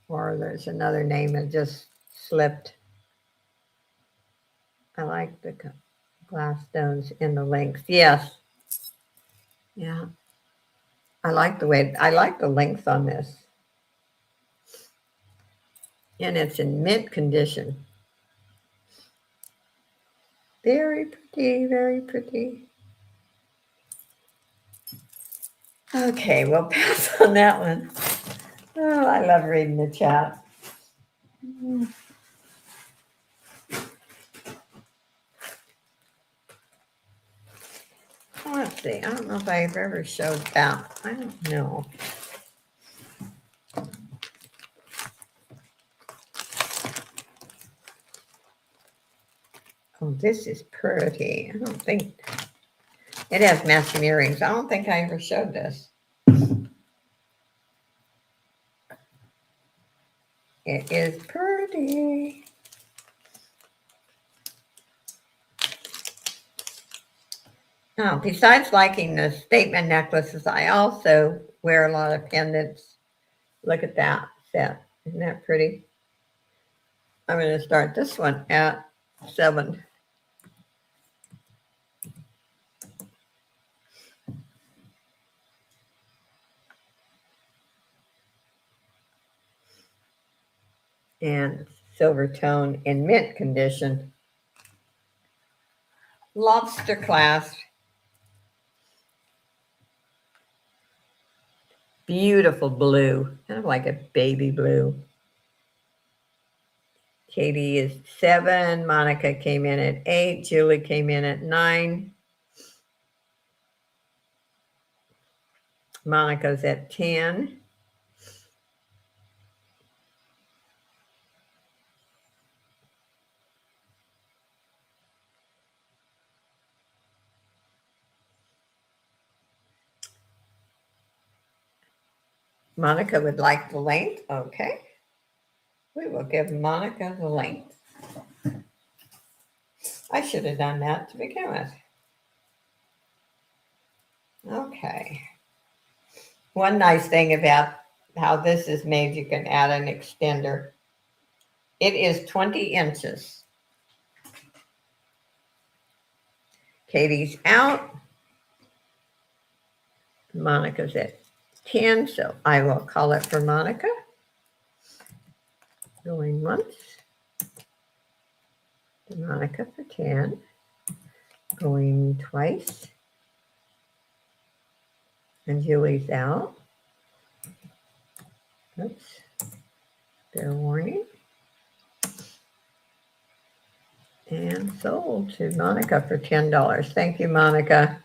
or there's another name that just slipped. I like the glass stones in the length. Yes. Yeah. I like the length on this. And it's in mint condition. Very pretty, very pretty. Okay, we'll pass on that one. Oh, I love reading the chat. Let's see. I don't know if I've ever showed that. I don't know. Oh, this is pretty. I don't think it has matching earrings. I don't think I ever showed this. It is pretty. Now, besides liking the statement necklaces, I also wear a lot of pendants. Look at that set. Isn't that pretty? I'm going to start this one at 7. And silver tone in mint condition. Lobster clasp. Beautiful blue, kind of like a baby blue. Katie is 7. Monica came in at 8. Julie came in at 9. Monica's at 10. Monica would like the length. Okay. We will give Monica the length. I should have done that to begin with. Okay. One nice thing about how this is made, you can add an extender. It is 20 inches. Katie's out. Monica's at 10, so I will call it for Monica. Going once. To Monica for 10. Going twice. And Julie's out. Oops. Fair warning. And sold to Monica for $10. Thank you, Monica.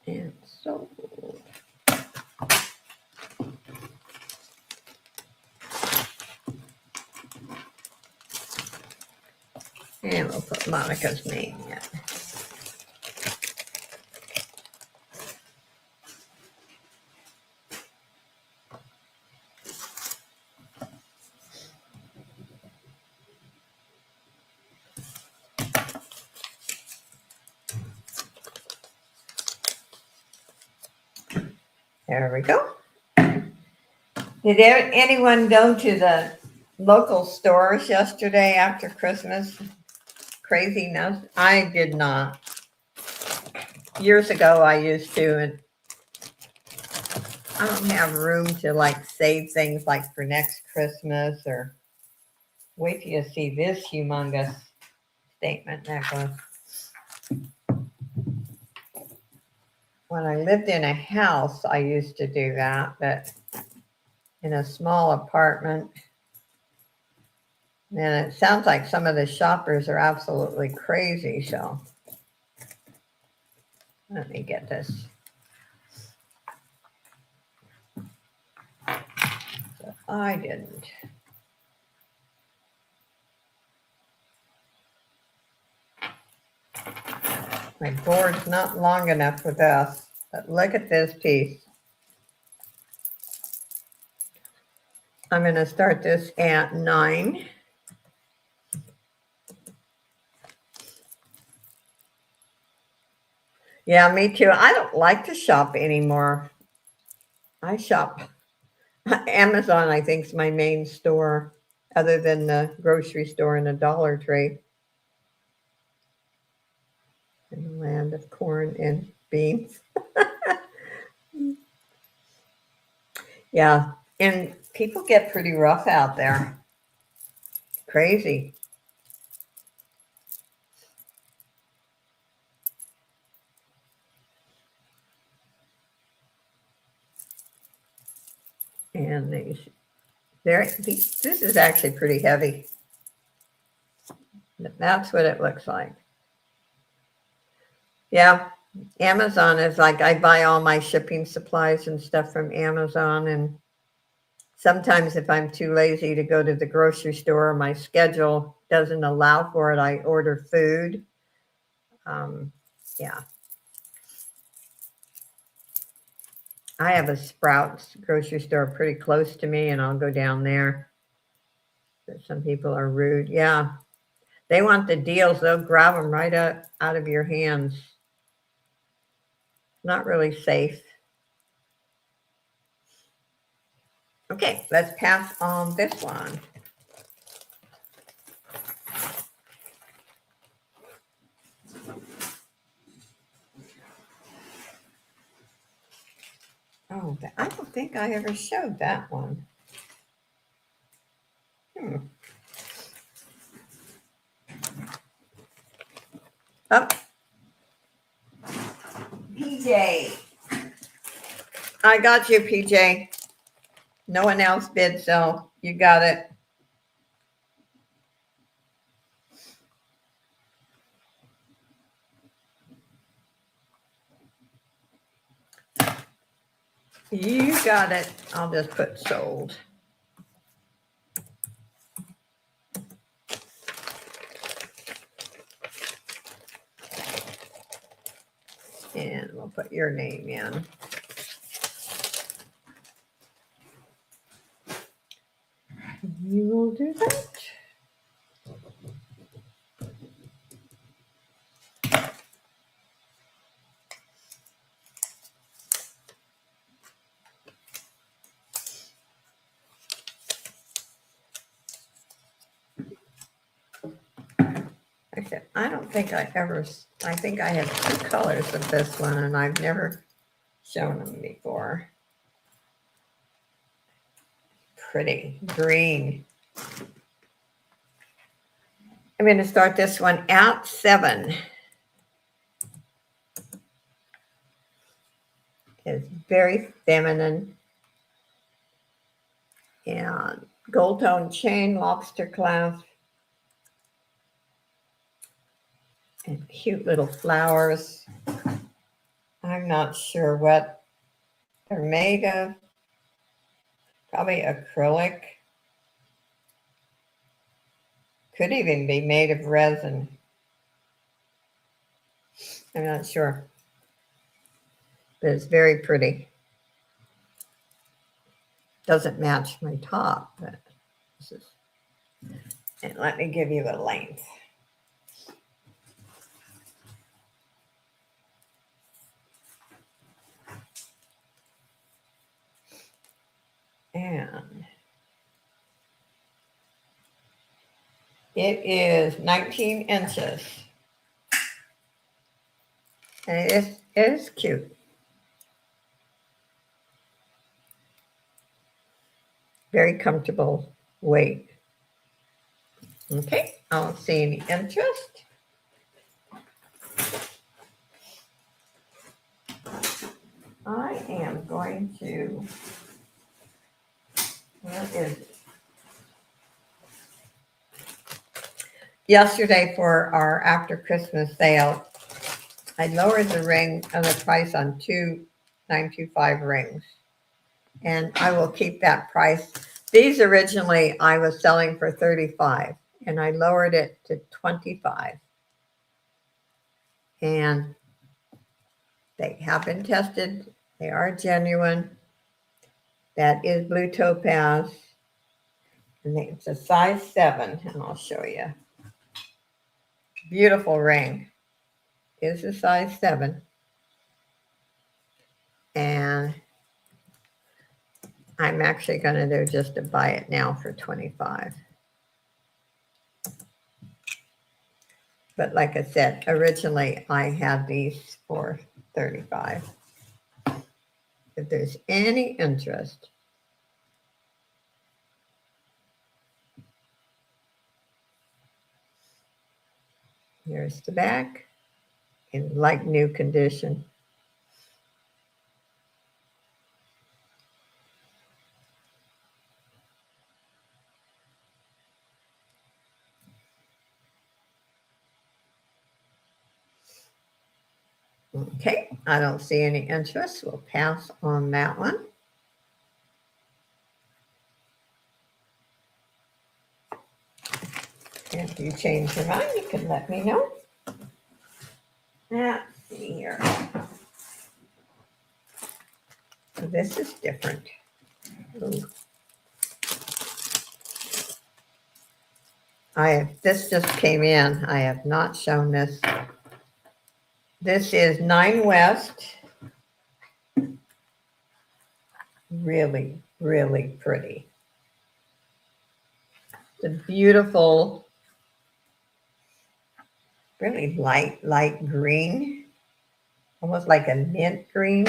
And sold. And we'll put Monica's name in. There we go. Did anyone go to the local stores yesterday after Christmas? Craziness. I did not. Years ago, I used to, and I don't have room to like save things like for next Christmas or wait till you see this humongous statement necklace. When I lived in a house, I used to do that, but in a small apartment. And it sounds like some of the shoppers are absolutely crazy, so let me get this. So I didn't. My board's not long enough for this, but look at this piece. I'm going to start this at 9. Yeah, me too. I don't like to shop anymore. I shop. Amazon, I think, is my main store, other than the grocery store and the Dollar Tree. In the land of corn and beans. Yeah, and people get pretty rough out there. Crazy. And this is actually pretty heavy. That's what it looks like. Yeah, Amazon is like, I buy all my shipping supplies and stuff from Amazon. And sometimes if I'm too lazy to go to the grocery store, my schedule doesn't allow for it, I order food. Yeah. I have a Sprouts grocery store pretty close to me, and I'll go down there. But some people are rude. Yeah. They want the deals. They'll grab them right out of your hands. Not really safe. Okay, let's pass on this one. Oh, I don't think I ever showed that one. Oh, PJ. I got you, PJ. No one else bid, so you got it. You got it. I'll just put sold. And we'll put your name in. You will do that. I don't think I think I have 2 colors of this one, and I've never shown them before. Pretty green. I'm going to start this one at 7. It's very feminine. And gold tone chain, lobster clasp. And cute little flowers. I'm not sure what they're made of. Probably acrylic. Could even be made of resin. I'm not sure. But it's very pretty. Doesn't match my top, but this is. And let me give you a length. And it is 19 inches. And it is cute. Very comfortable weight. Okay, I don't see any interest. am going to, where is it? Yesterday for our after Christmas sale, I lowered the ring and the price on two 925 rings. And I will keep that price. These originally I was selling for 35 and I lowered it to 25. And they have been tested. They are genuine. That is blue topaz. And it's a size 7, and I'll show you. Beautiful ring. Is a size 7. And I'm actually going to do just to buy it now for 25. But like I said, originally I had these for 35. If there's any interest, here's the back in like new condition. Okay, I don't see any interest. We'll pass on that one. If you change your mind, you can let me know. Let's see here. So this is different. Ooh. This just came in. I have not shown this. This is 9 West. Really, really pretty. It's a beautiful, really light green. Almost like a mint green.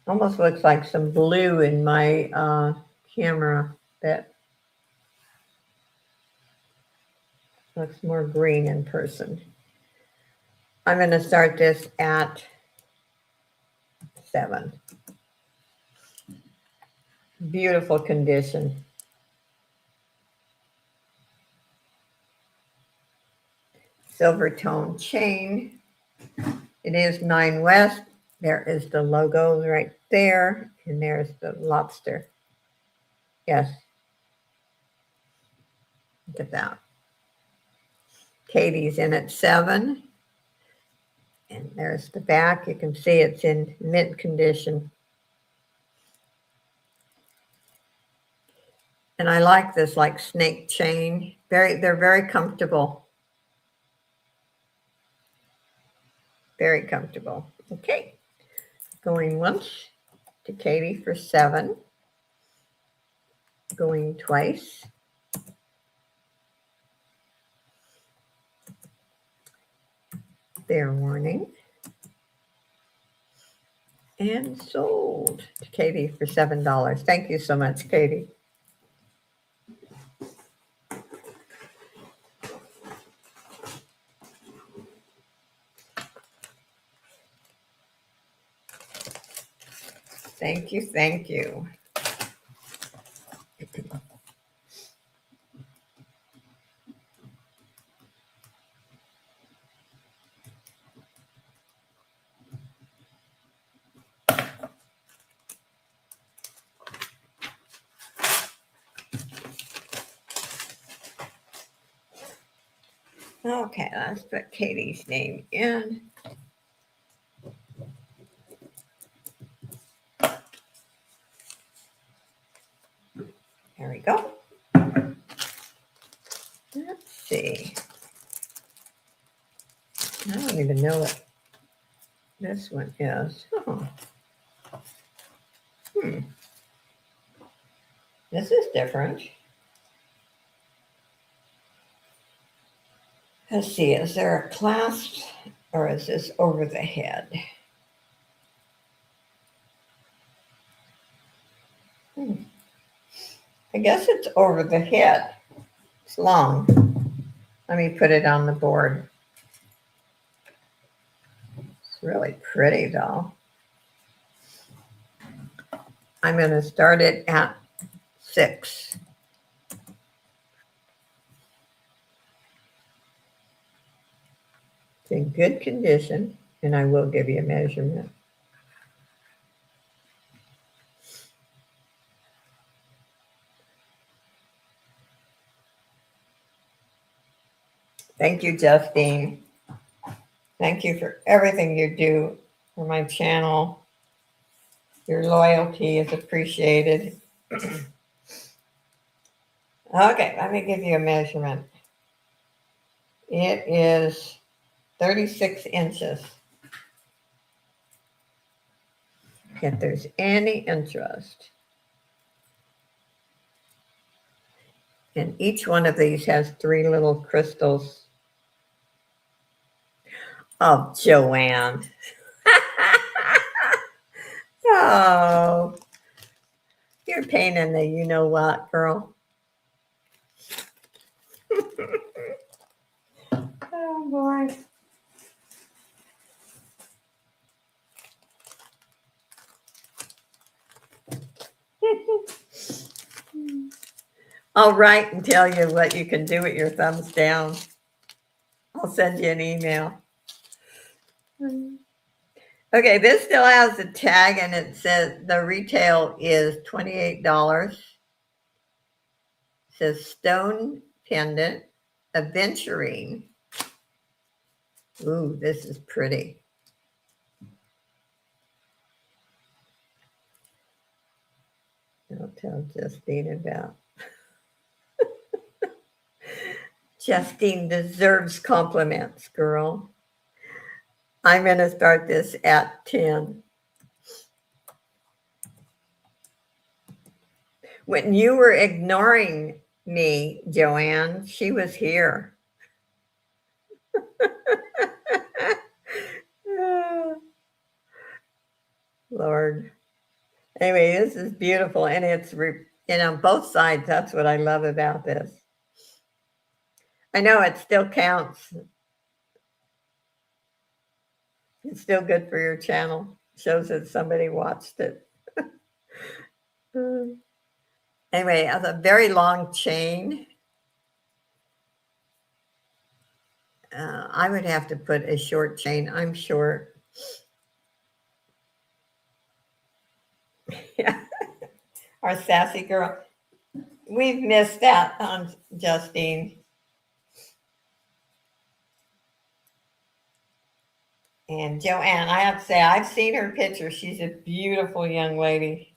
Almost looks like some blue in my camera. That looks more green in person. I'm going to start this at 7. Beautiful condition. Silver tone chain. It is 9 West. There is the logo right there. And there's the lobster. Yes. Look at that. Katie's in at 7. And there's the back. You can see it's in mint condition. And I like this like snake chain. They're very comfortable. Very comfortable. Okay. Going once to Katie for 7. Going twice. Fair warning. And sold to Katie for $7. Thank you so much, Katie. Thank you, thank you. Okay, let's put Katie's name in. There we go. Let's see. I don't even know what this one is. Oh. This is different. Let's see, is there a clasp or is this over the head? I guess it's over the head. It's long. Let me put it on the board. It's really pretty though. I'm going to start it at 6. It's in good condition, and I will give you a measurement. Thank you, Justine. Thank you for everything you do for my channel. Your loyalty is appreciated. Okay, let me give you a measurement. It is 36 inches. If there's any interest. And each one of these has 3 little crystals. Oh, Joanne. Oh, you're a pain in the you know what, girl. Oh, boy. I'll write and tell you what you can do with your thumbs down. I'll send you an email. Okay, this still has the tag and it says the retail is $28. It says stone pendant, aventurine. Ooh, this is pretty. I'll tell Justine about. Justine deserves compliments, girl. I'm going to start this at 10. When you were ignoring me, Joanne, she was here. Lord. Anyway, this is beautiful, and it's on both sides. That's what I love about this. I know it still counts. It's still good for your channel. Shows that somebody watched it. Anyway, it has a very long chain. I would have to put a short chain. I'm short. Yeah. Our sassy girl. We've missed that on Justine. And Joanne, I have to say, I've seen her picture. She's a beautiful young lady.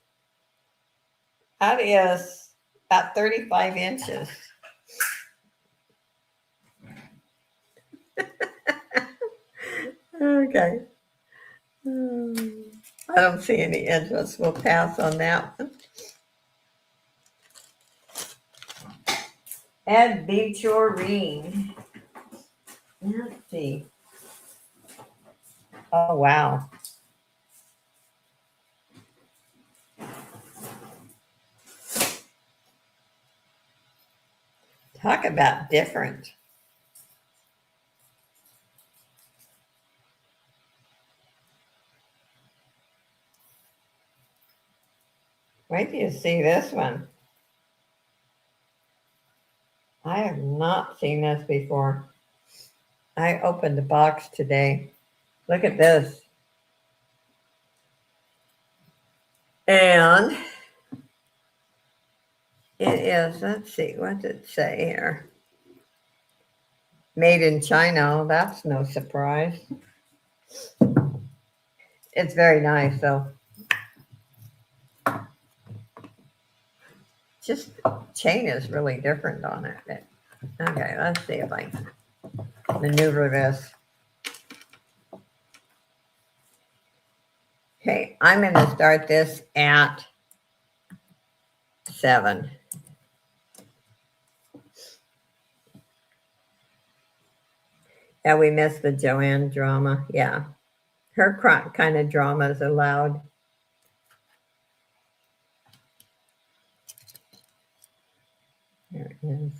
That is about 35 inches. Okay. I don't see any interest. We'll pass on that one. Adventurine. Let's see. Oh, wow. Talk about different. Wait till you see this one. I have not seen this before. I opened the box today. Look at this. And it is, let's see, what did it say here? Made in China. That's no surprise. It's very nice, though. Just chain is really different on it. Okay, let's see if I can maneuver this. Okay, I'm going to start this at 7. Yeah, we missed the Joanne drama. Yeah, her kind of drama is allowed. There it is.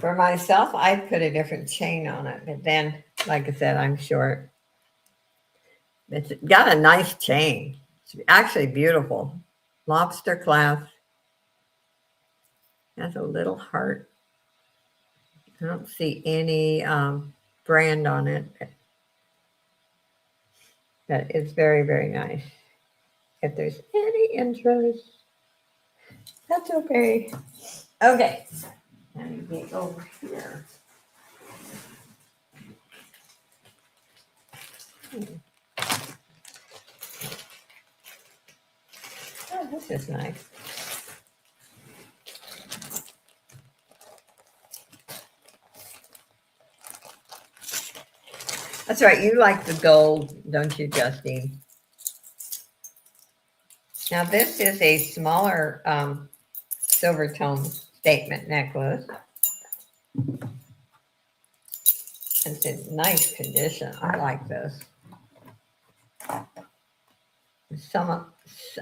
For myself, I put a different chain on it, but then, like I said, I'm short. It's got a nice chain. It's actually beautiful. Lobster clasp. Has a little heart. I don't see any brand on it, but it's very, very nice. If there's any interest, that's okay. Okay, let me get over here. Oh, this is nice. That's right. You like the gold, don't you, Justine? Now, this is a smaller silver tone statement necklace. It's in nice condition. I like this. Some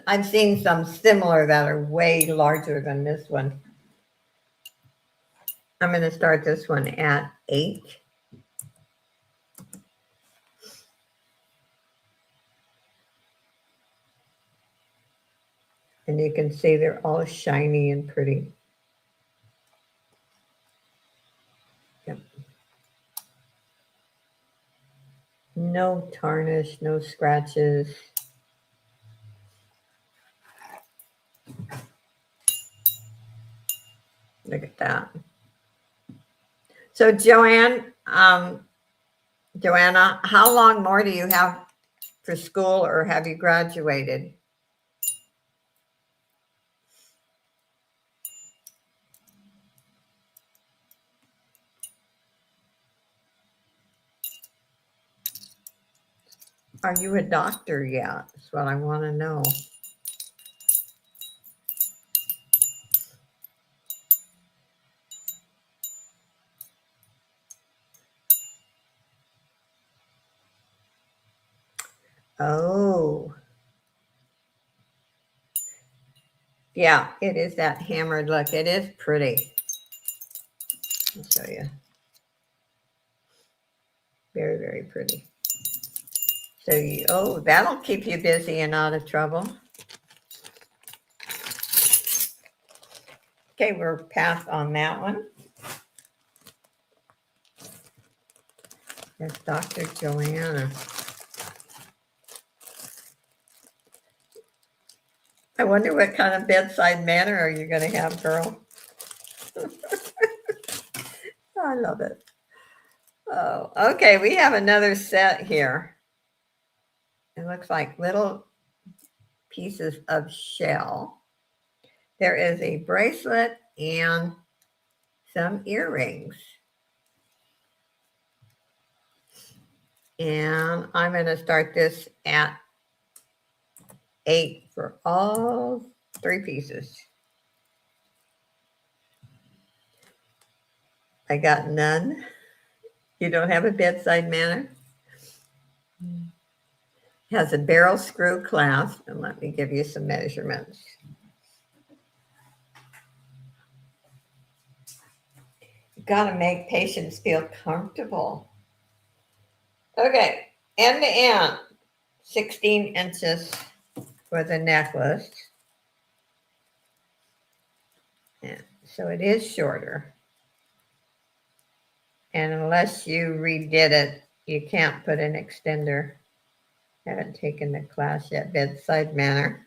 I've seen some similar that are way larger than this one. I'm going to start this one at 8. And you can see they're all shiny and pretty. Yep. No tarnish, no scratches. Look at that. So Joanna, how long more do you have for school, or have you graduated? Are you a doctor yet? That's what I want to know. Oh, yeah, it is that hammered look. It is pretty. I'll show you. Very, very pretty. So oh, that'll keep you busy and out of trouble. Okay, we're past on that one. That's Dr. Joanna. I wonder what kind of bedside manner are you going to have, girl? I love it. Oh, okay, we have another set here. It looks like little pieces of shell. There is a bracelet and some earrings. And I'm going to start this at 8 for all 3 pieces. I got none. You don't have a bedside manner? It has a barrel screw clasp, and let me give you some measurements. You've got to make patients feel comfortable. Okay, end to end, 16 inches for the necklace. Yeah, so it is shorter. And unless you redid it, you can't put an extender. Haven't taken the class yet, bedside manner.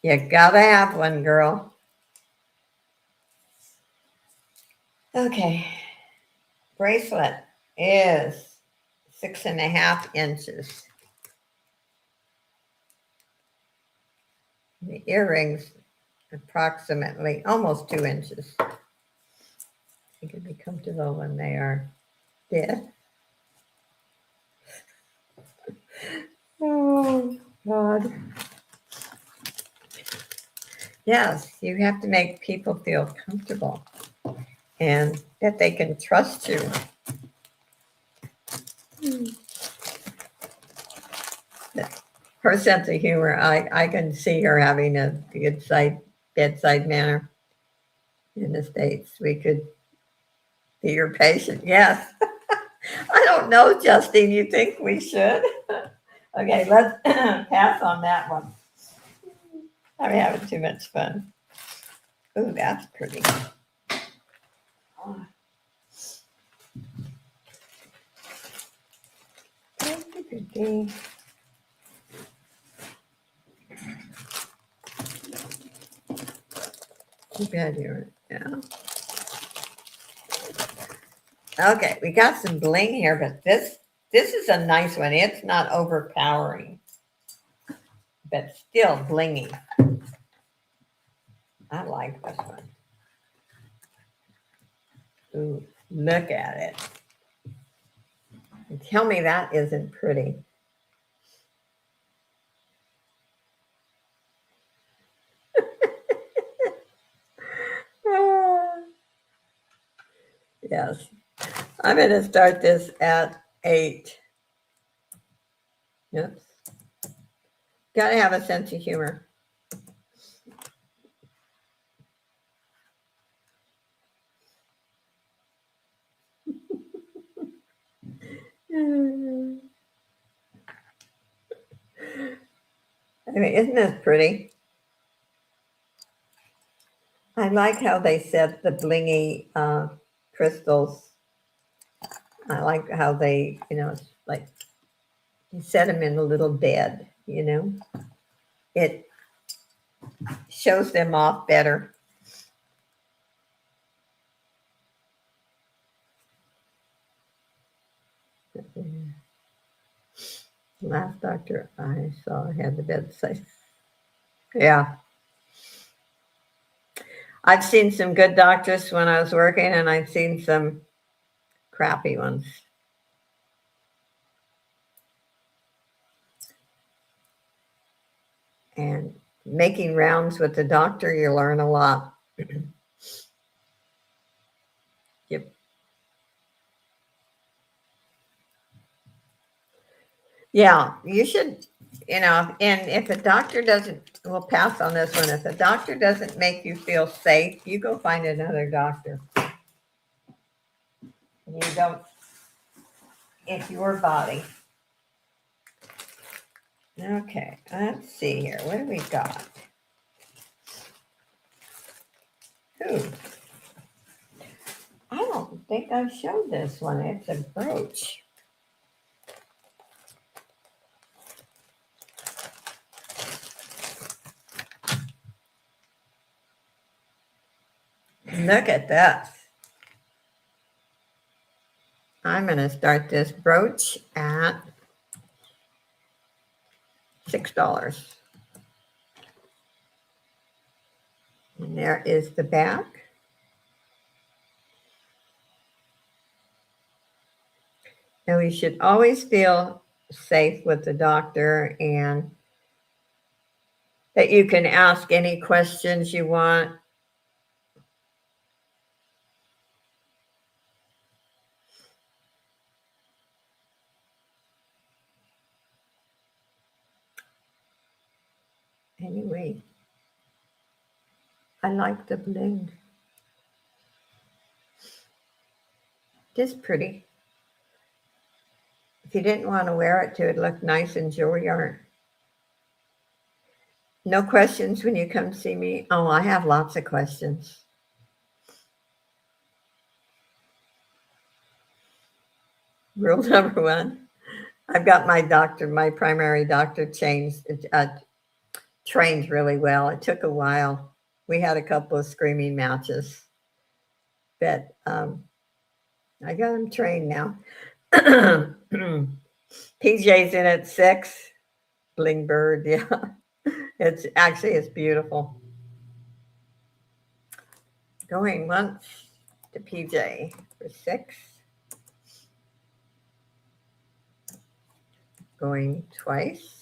You gotta have one, girl. Okay, bracelet is 6.5 inches. The earrings, approximately almost 2 inches. You can be comfortable when they are dead. Oh, God. Yes, you have to make people feel comfortable and that they can trust you. her sense of humor, I can see her having a good bedside manner in the States. We could be your patient. Yes. I don't know, Justine. You think we should? Okay, let's pass on that one. I'm having too much fun. Ooh, that's pretty. Too bad you're, yeah. Okay, we got some bling here, but this is a nice one. It's not overpowering, but still blingy. I like this one. Ooh, look at it. And tell me that isn't pretty. Yes. I'm going to start this at 8. Oops. Got to have a sense of humor. I mean, isn't this pretty? I like how they set the blingy crystals. I like how they, it's like you set them in a little bed, It shows them off better. Last doctor I saw had the bedside. Yeah. I've seen some good doctors when I was working, and I've seen some crappy ones. And making rounds with the doctor, you learn a lot. Yep. Yeah, you should, and if a doctor doesn't, we'll pass on this one. If a doctor doesn't make you feel safe, you go find another doctor. You don't, it's your body. Okay, let's see here. What do we got? Ooh. I don't think I've showed this one. It's a brooch. Look at that. I'm going to start this brooch at $6. And there is the back. And we should always feel safe with the doctor and that you can ask any questions you want. Anyway, I like the bling. Just pretty. If you didn't want to wear it to, it look nice in jewelry art. No questions when you come see me? Oh, I have lots of questions. Rule number 1, I've got my primary doctor trained really well. It took a while. We had a couple of screaming matches, but I got him trained now. PJ's in at 6. Bling bird, yeah. It's beautiful. Going once to PJ for 6. Going twice.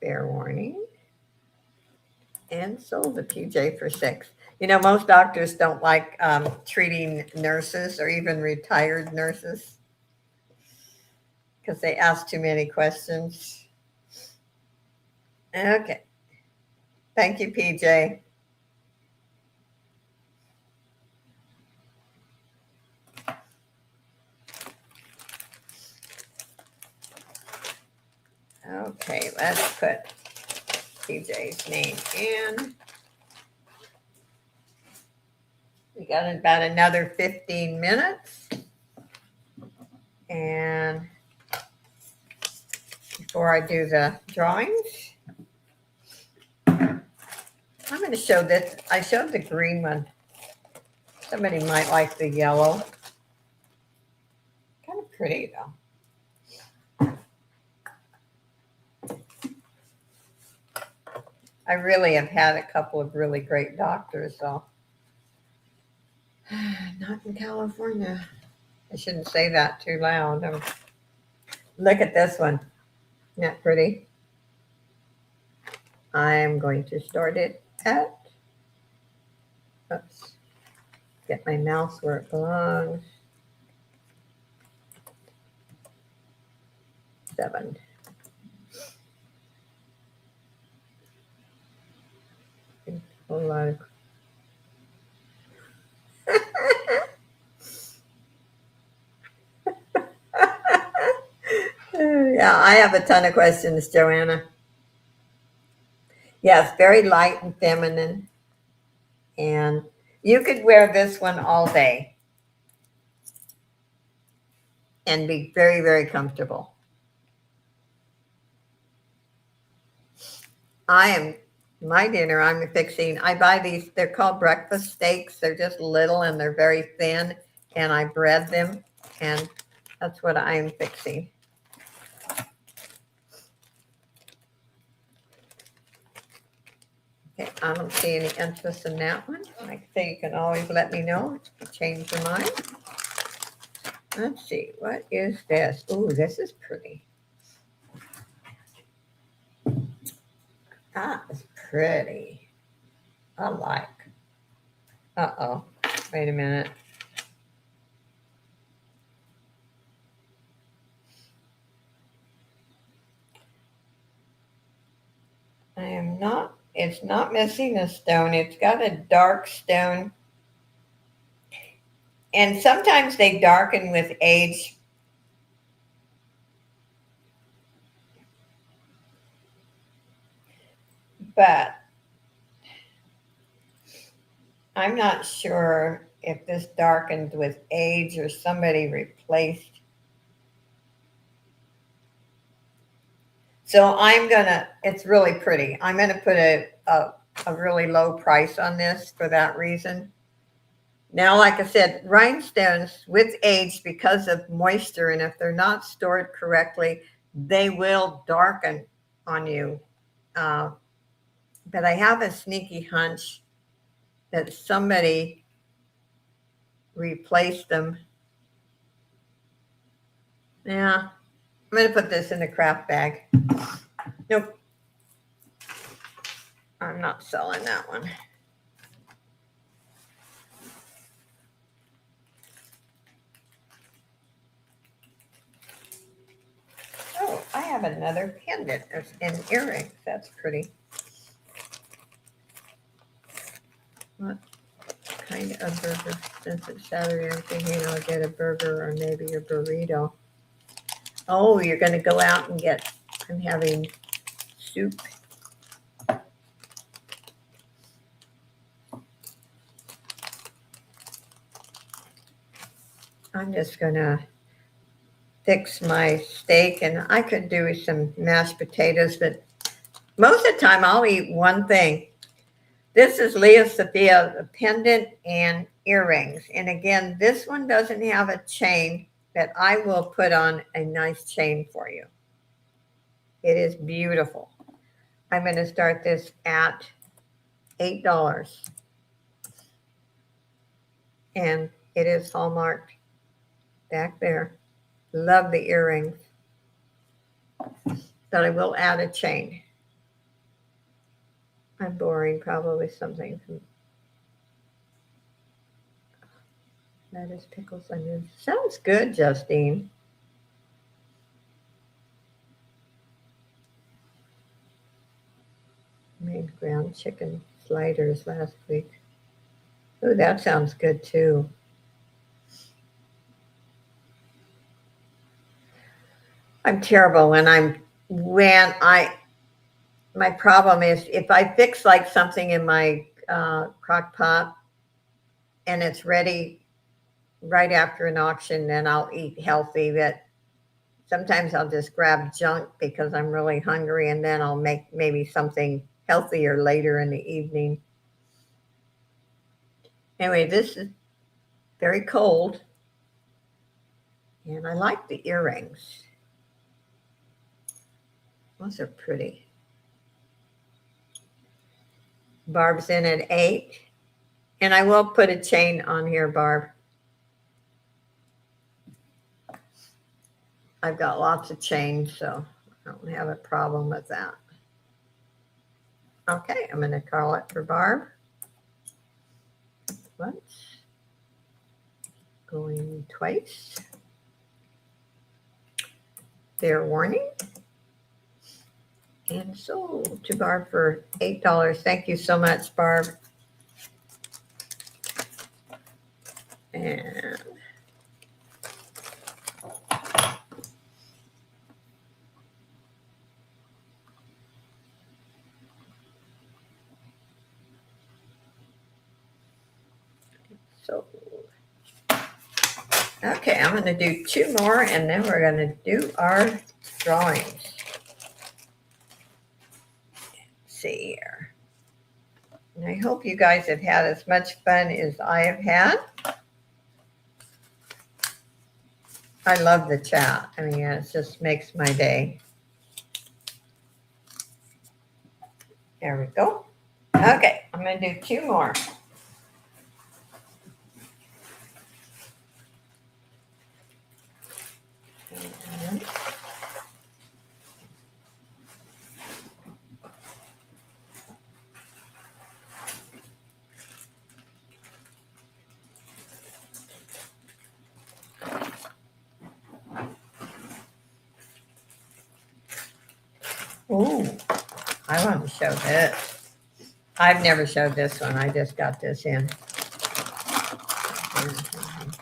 Fair warning. And sold the PJ for 6. Most doctors don't like treating nurses or even retired nurses. because they ask too many questions. Okay. Thank you, PJ. Okay, let's put PJ's name in. We got about another 15 minutes. And before I do the drawings, I'm going to show this. I showed the green one. Somebody might like the yellow. Kind of pretty though. I really have had a couple of really great doctors though. Not in California. I shouldn't say that too loud. Look at this one. Isn't that pretty? I'm going to start it at, oops, get my mouse where it belongs. 7. A whole lot of yeah, I have a ton of questions, Joanna. Yes, very light and feminine. And you could wear this one all day and be very, very comfortable. My dinner, I'm fixing, I buy these, they're called breakfast steaks. They're just little and they're very thin. And I bread them. And that's what I'm fixing. Okay, I don't see any interest in that one. Like I say, you can always let me know if you change your mind. Let's see, what is this? Ooh, this is pretty. That is pretty. I like. Uh-oh, wait a minute. It's not missing a stone. It's got a dark stone. And sometimes they darken with age. But I'm not sure if this darkened with age or somebody replaced. So it's really pretty. I'm gonna put a really low price on this for that reason. Now, like I said, rhinestones with age, because of moisture, and if they're not stored correctly, they will darken on you. But I have a sneaky hunch that somebody replaced them. Yeah, I'm going to put this in a craft bag. Nope. I'm not selling that one. Oh, I have another pendant and earrings. That's pretty. What kind of burger? Since it's Saturday, I'm thinking I'll get a burger or maybe a burrito. Oh, you're going to go out and I'm having soup. I'm just going to fix my steak, and I could do some mashed potatoes, but most of the time I'll eat one thing. This is Leah Sophia, a pendant and earrings. And again, this one doesn't have a chain, but I will put on a nice chain for you. It is beautiful. I'm going to start this at $8. And it is hallmarked back there. Love the earrings. But I will add a chain. I'm boring, probably something. Lettuce, pickles, onions. Sounds good, Justine. and ground chicken sliders last week. Oh, that sounds good too. I'm terrible when I my problem is if I fix like something in my crock pot and it's ready right after an auction, then I'll eat healthy. But sometimes I'll just grab junk because I'm really hungry, and then I'll make maybe something healthier later in the evening. Anyway, this is very cold, and I like the earrings. Those are pretty. Barb's in at 8, and I will put a chain on here, Barb. I've got lots of chains, so I don't have a problem with that. Okay, I'm going to call it for Barb. Once. Going twice. Fair warning. And sold to Barb for $8. Thank you so much, Barb. And sold. Okay, I'm going to do 2 more, and then we're going to do our drawings. Let's see here. And I hope you guys have had as much fun as I have had. I love the chat. I mean, it just makes my day. There we go. Okay, I'm going to do 2 more. And ooh, I want to show this. I've never showed this one. I just got this in.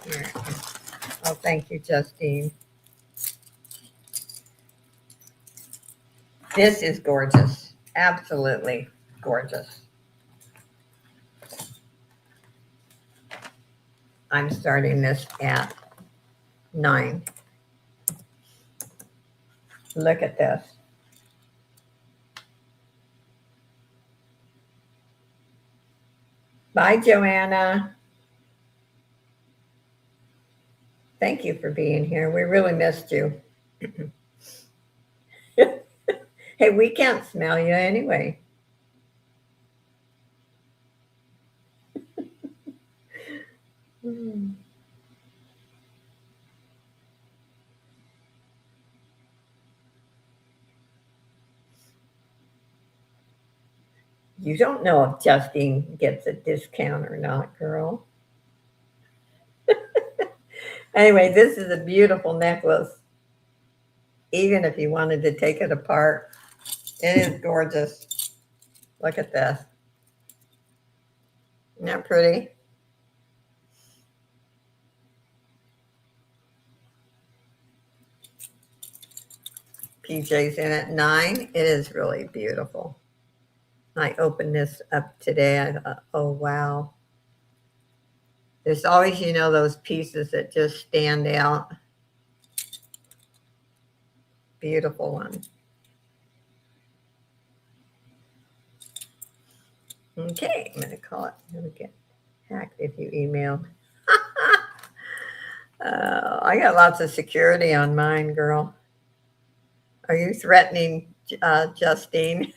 Here. Oh, thank you, Justine. This is gorgeous. Absolutely gorgeous. I'm starting this at 9. Look at this. Bye, Joanna. Thank you for being here. We really missed you. Hey, we can't smell you anyway. You don't know if Justine gets a discount or not, girl. Anyway, this is a beautiful necklace. Even if you wanted to take it apart, it is gorgeous. Look at this. Isn't that pretty? PJ's in at 9. It is really beautiful. I opened this up today. I thought, oh, wow. There's always, those pieces that just stand out. Beautiful one. Okay, I'm going to call it. I'm going to get hacked if you emailed. I got lots of security on mine, girl. Are you threatening Justine?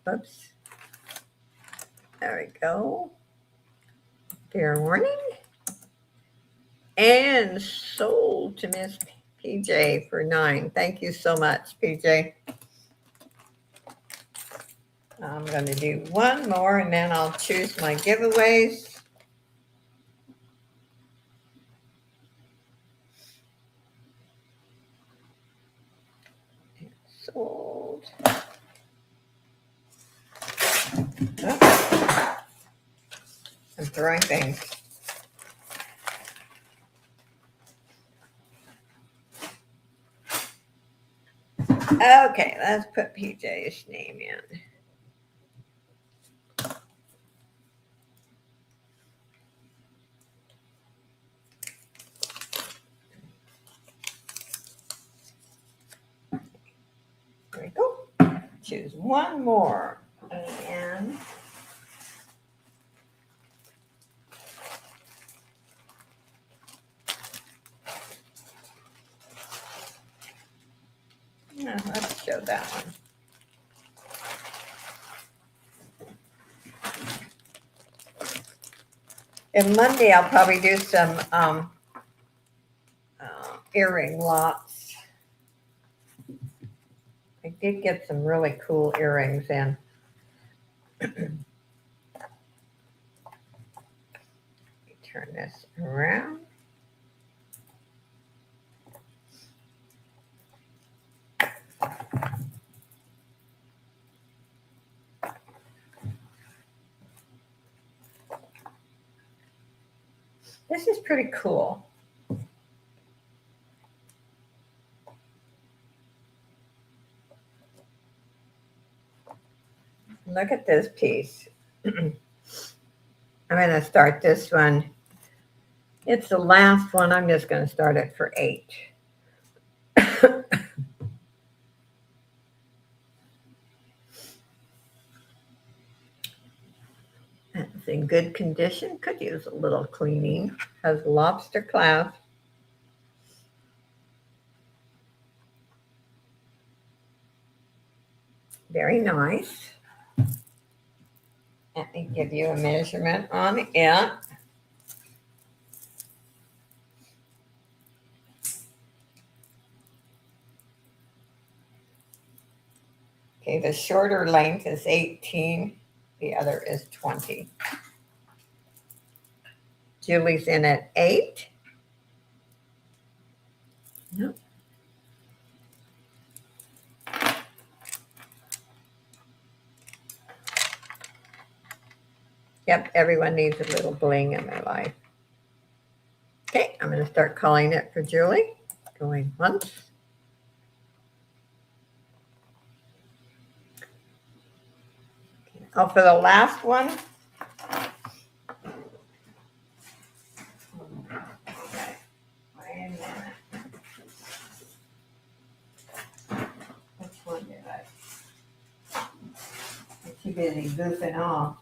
Oops. There we go. Fair warning. And sold to Miss PJ for 9. Thank you so much, PJ. I'm going to do 1 more, and then I'll choose my giveaways. Sold. throwing things. Okay, let's put PJ's name in. There we go. Choose one more. And let's show that one. And Monday I'll probably do some earring lots. I did get some really cool earrings in. Turn this around. This is pretty cool. Look at this piece. I'm going to start this one. It's the last one. I'm just going to start it for 8. It's in good condition. Could use a little cleaning. Has lobster clasp. Very nice. Let me give you a measurement on it. Okay, the shorter length is 18. The other is 20. Julie's in at 8. Yep. Yep, everyone needs a little bling in their life. Okay, I'm going to start calling it for Julie. Going once. Oh, for the last one. Okay, wait a minute. Which one did I? I'm too busy goofing off.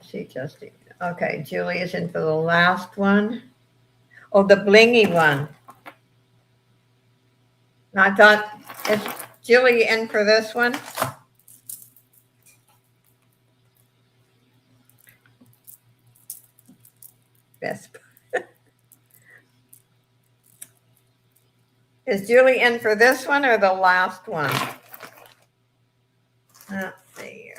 See, Justin. Okay, Julie is in for the last one. Oh, the blingy one. I thought, is Julie in for this one? Yes. Is Julie in for this one or the last one? Let's see here.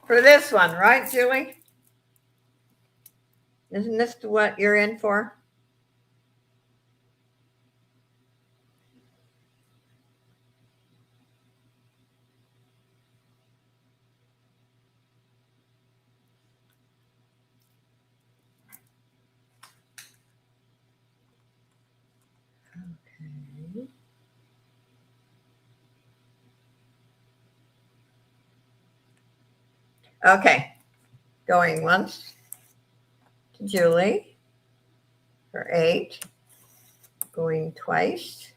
For this one, right, Julie? Isn't this what you're in for? Okay. Okay. Going once to Julie for 8. Going twice.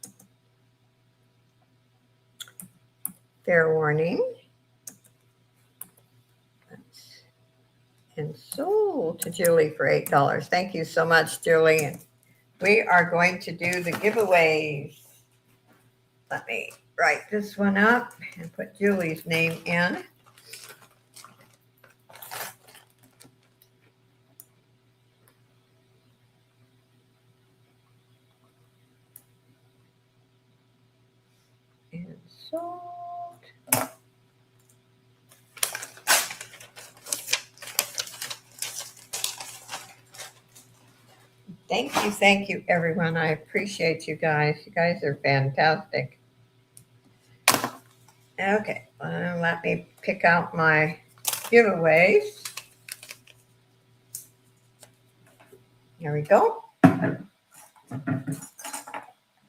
Fair warning. And sold to Julie for $8. Thank you so much, Julie. And we are going to do the giveaways. Let me write this one up and put Julie's name in. salt. Thank you, everyone. I appreciate you guys. You guys are fantastic. Okay, let me pick out my giveaways. Here we go.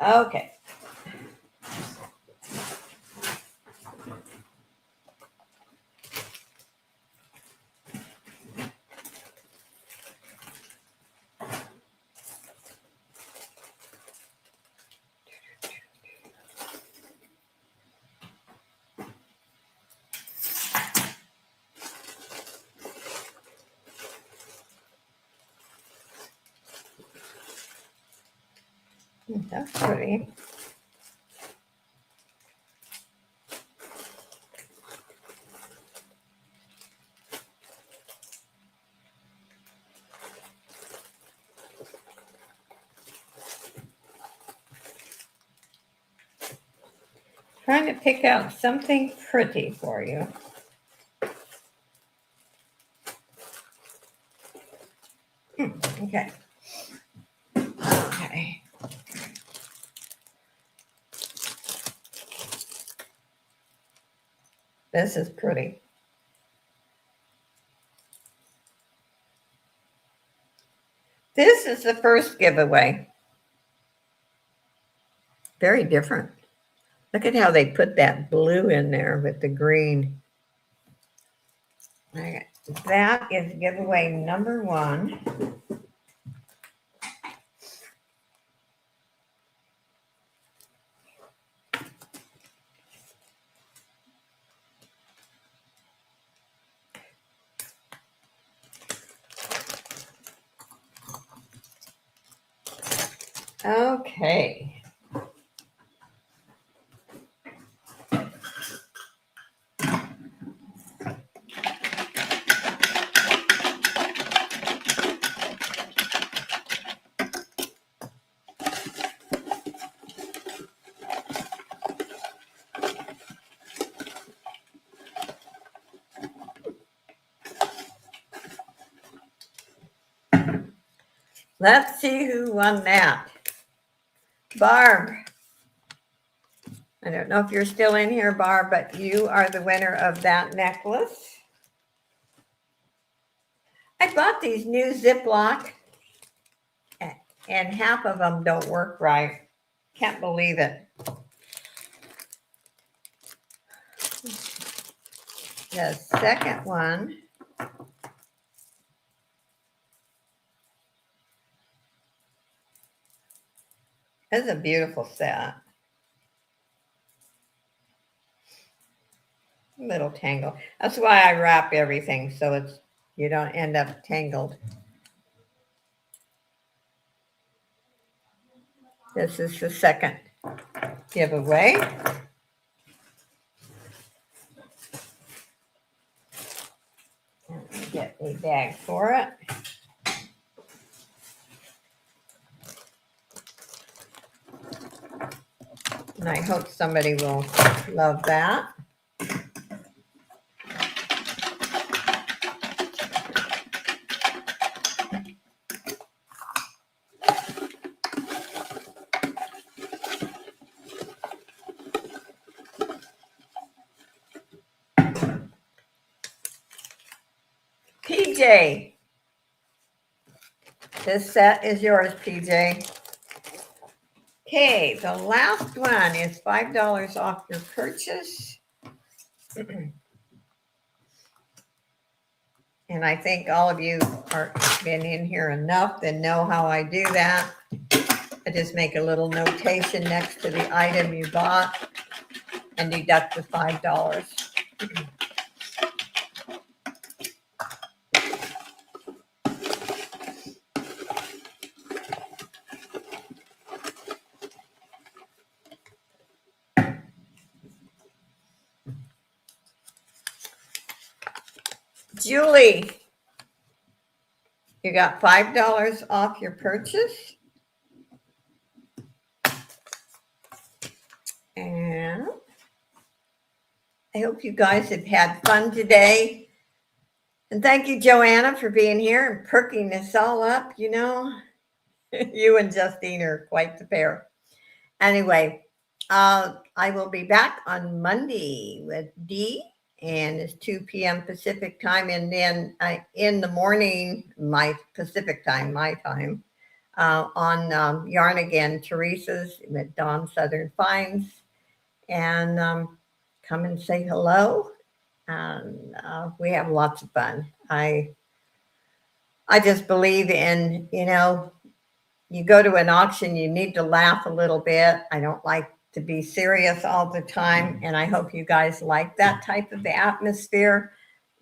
Okay. That's pretty. Trying to pick out something pretty for you. Okay. Okay. This is pretty. This is the first giveaway. Very different. Look at how they put that blue in there with the green. Okay. That is giveaway number 1. Okay. Let's see who won that. Barb. I don't know if you're still in here, Barb, but you are the winner of that necklace. I bought these new Ziploc, and half of them don't work right. Can't believe it. The second one is a beautiful set. Little tangle. That's why I wrap everything so it's you don't end up tangled. This is the second giveaway. Let me get a bag for it. And I hope somebody will love that. PJ, this set is yours, PJ. Okay, the last one is $5 off your purchase. And I think all of you are been in here enough and know how I do that. I just make a little notation next to the item you bought and deduct the $5. Julie, you got $5 off your purchase. And I hope you guys have had fun today. And thank you, Joanna, for being here and perking this all up. You know, you and Justine are quite the pair. Anyway, I will be back on Monday with Dee, and it's 2 p.m. Pacific time, and then in the morning, my Pacific time, my time, on Yarn Again, Teresa's with Dawn Southern Finds, and come and say hello. And we have lots of fun. I just believe in, you go to an auction, you need to laugh a little bit. I don't like to be serious all the time. And I hope you guys like that type of atmosphere,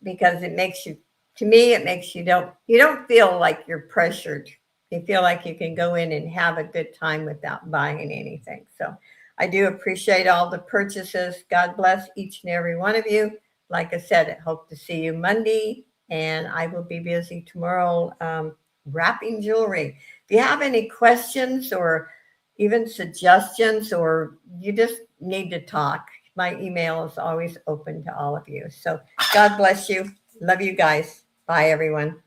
because it makes you, to me, it makes you don't feel like you're pressured. You feel like you can go in and have a good time without buying anything. So I do appreciate all the purchases. God bless each and every one of you. Like I said, I hope to see you Monday, and I will be busy tomorrow wrapping jewelry. If you have any questions or even suggestions, or you just need to talk, my email is always open to all of you. So God bless you. Love you guys. Bye, everyone.